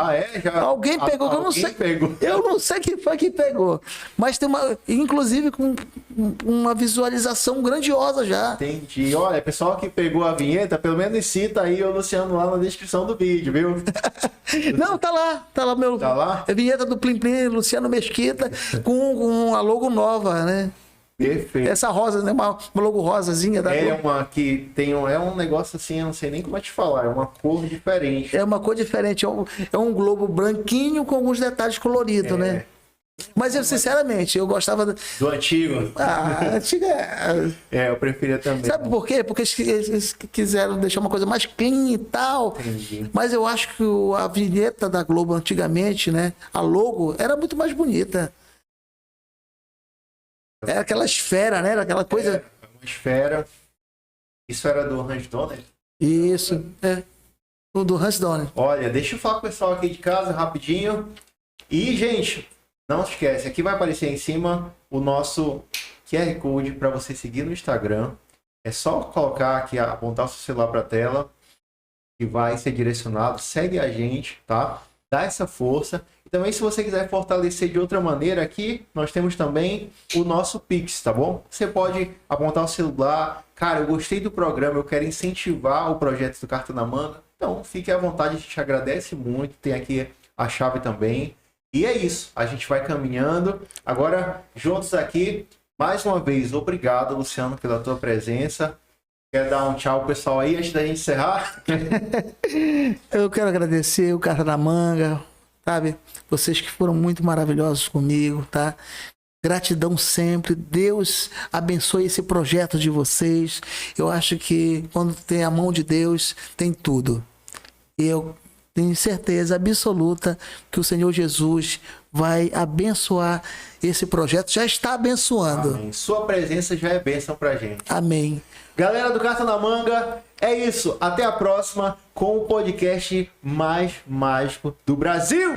Alguém pegou, que eu não sei. Eu não sei quem foi que pegou. Mas tem inclusive com uma visualização grandiosa já. Entendi. Olha, pessoal que pegou a vinheta, pelo menos cita aí o Luciano lá na descrição do vídeo, viu? Não, tá lá meu. Tá lá? É vinheta do Plim Plim, Luciano Mesquita, com uma logo nova, né? Perfeito. Essa rosa, né? Uma logo rosazinha da Globo. Uma que tem um negócio assim, eu não sei nem como te falar, é uma cor diferente. É uma cor diferente, é um globo branquinho com alguns detalhes coloridos, né? Mas eu, sinceramente, eu gostava do antigo. Antigo eu preferia também. Sabe por quê? Porque eles quiseram deixar uma coisa mais clean e tal. Entendi. Mas eu acho que a vinheta da Globo antigamente, né? A logo era muito mais bonita. Era aquela esfera, né? Era aquela coisa. Uma esfera. Isso era do Hans Donner? Isso, o do Hans Donner. Olha, deixa eu falar com o pessoal aqui de casa rapidinho. E, gente, não se esquece, aqui vai aparecer em cima o nosso QR Code para você seguir no Instagram. É só colocar aqui, apontar o seu celular para a tela e vai ser direcionado. Segue a gente, tá? Dá essa força. E também, se você quiser fortalecer de outra maneira, aqui nós temos também o nosso Pix, tá bom? Você pode apontar o celular. Cara, eu gostei do programa, eu quero incentivar o projeto do Carta na Manga. Então, fique à vontade, a gente agradece muito. Tem aqui a chave também. E é isso, a gente vai caminhando. Agora, juntos aqui, mais uma vez, obrigado, Luciano, pela tua presença. Quer dar um tchau pro pessoal aí, antes da gente encerrar? Eu quero agradecer o Carta na Manga, sabe? Vocês que foram muito maravilhosos comigo, tá? Gratidão sempre. Deus abençoe esse projeto de vocês. Eu acho que quando tem a mão de Deus, tem tudo. E eu tenho certeza absoluta que o Senhor Jesus vai abençoar esse projeto. Já está abençoando. Amém. Sua presença já é bênção pra gente. Amém. Galera do Carta na Manga, é isso. Até a próxima com o podcast mais mágico do Brasil.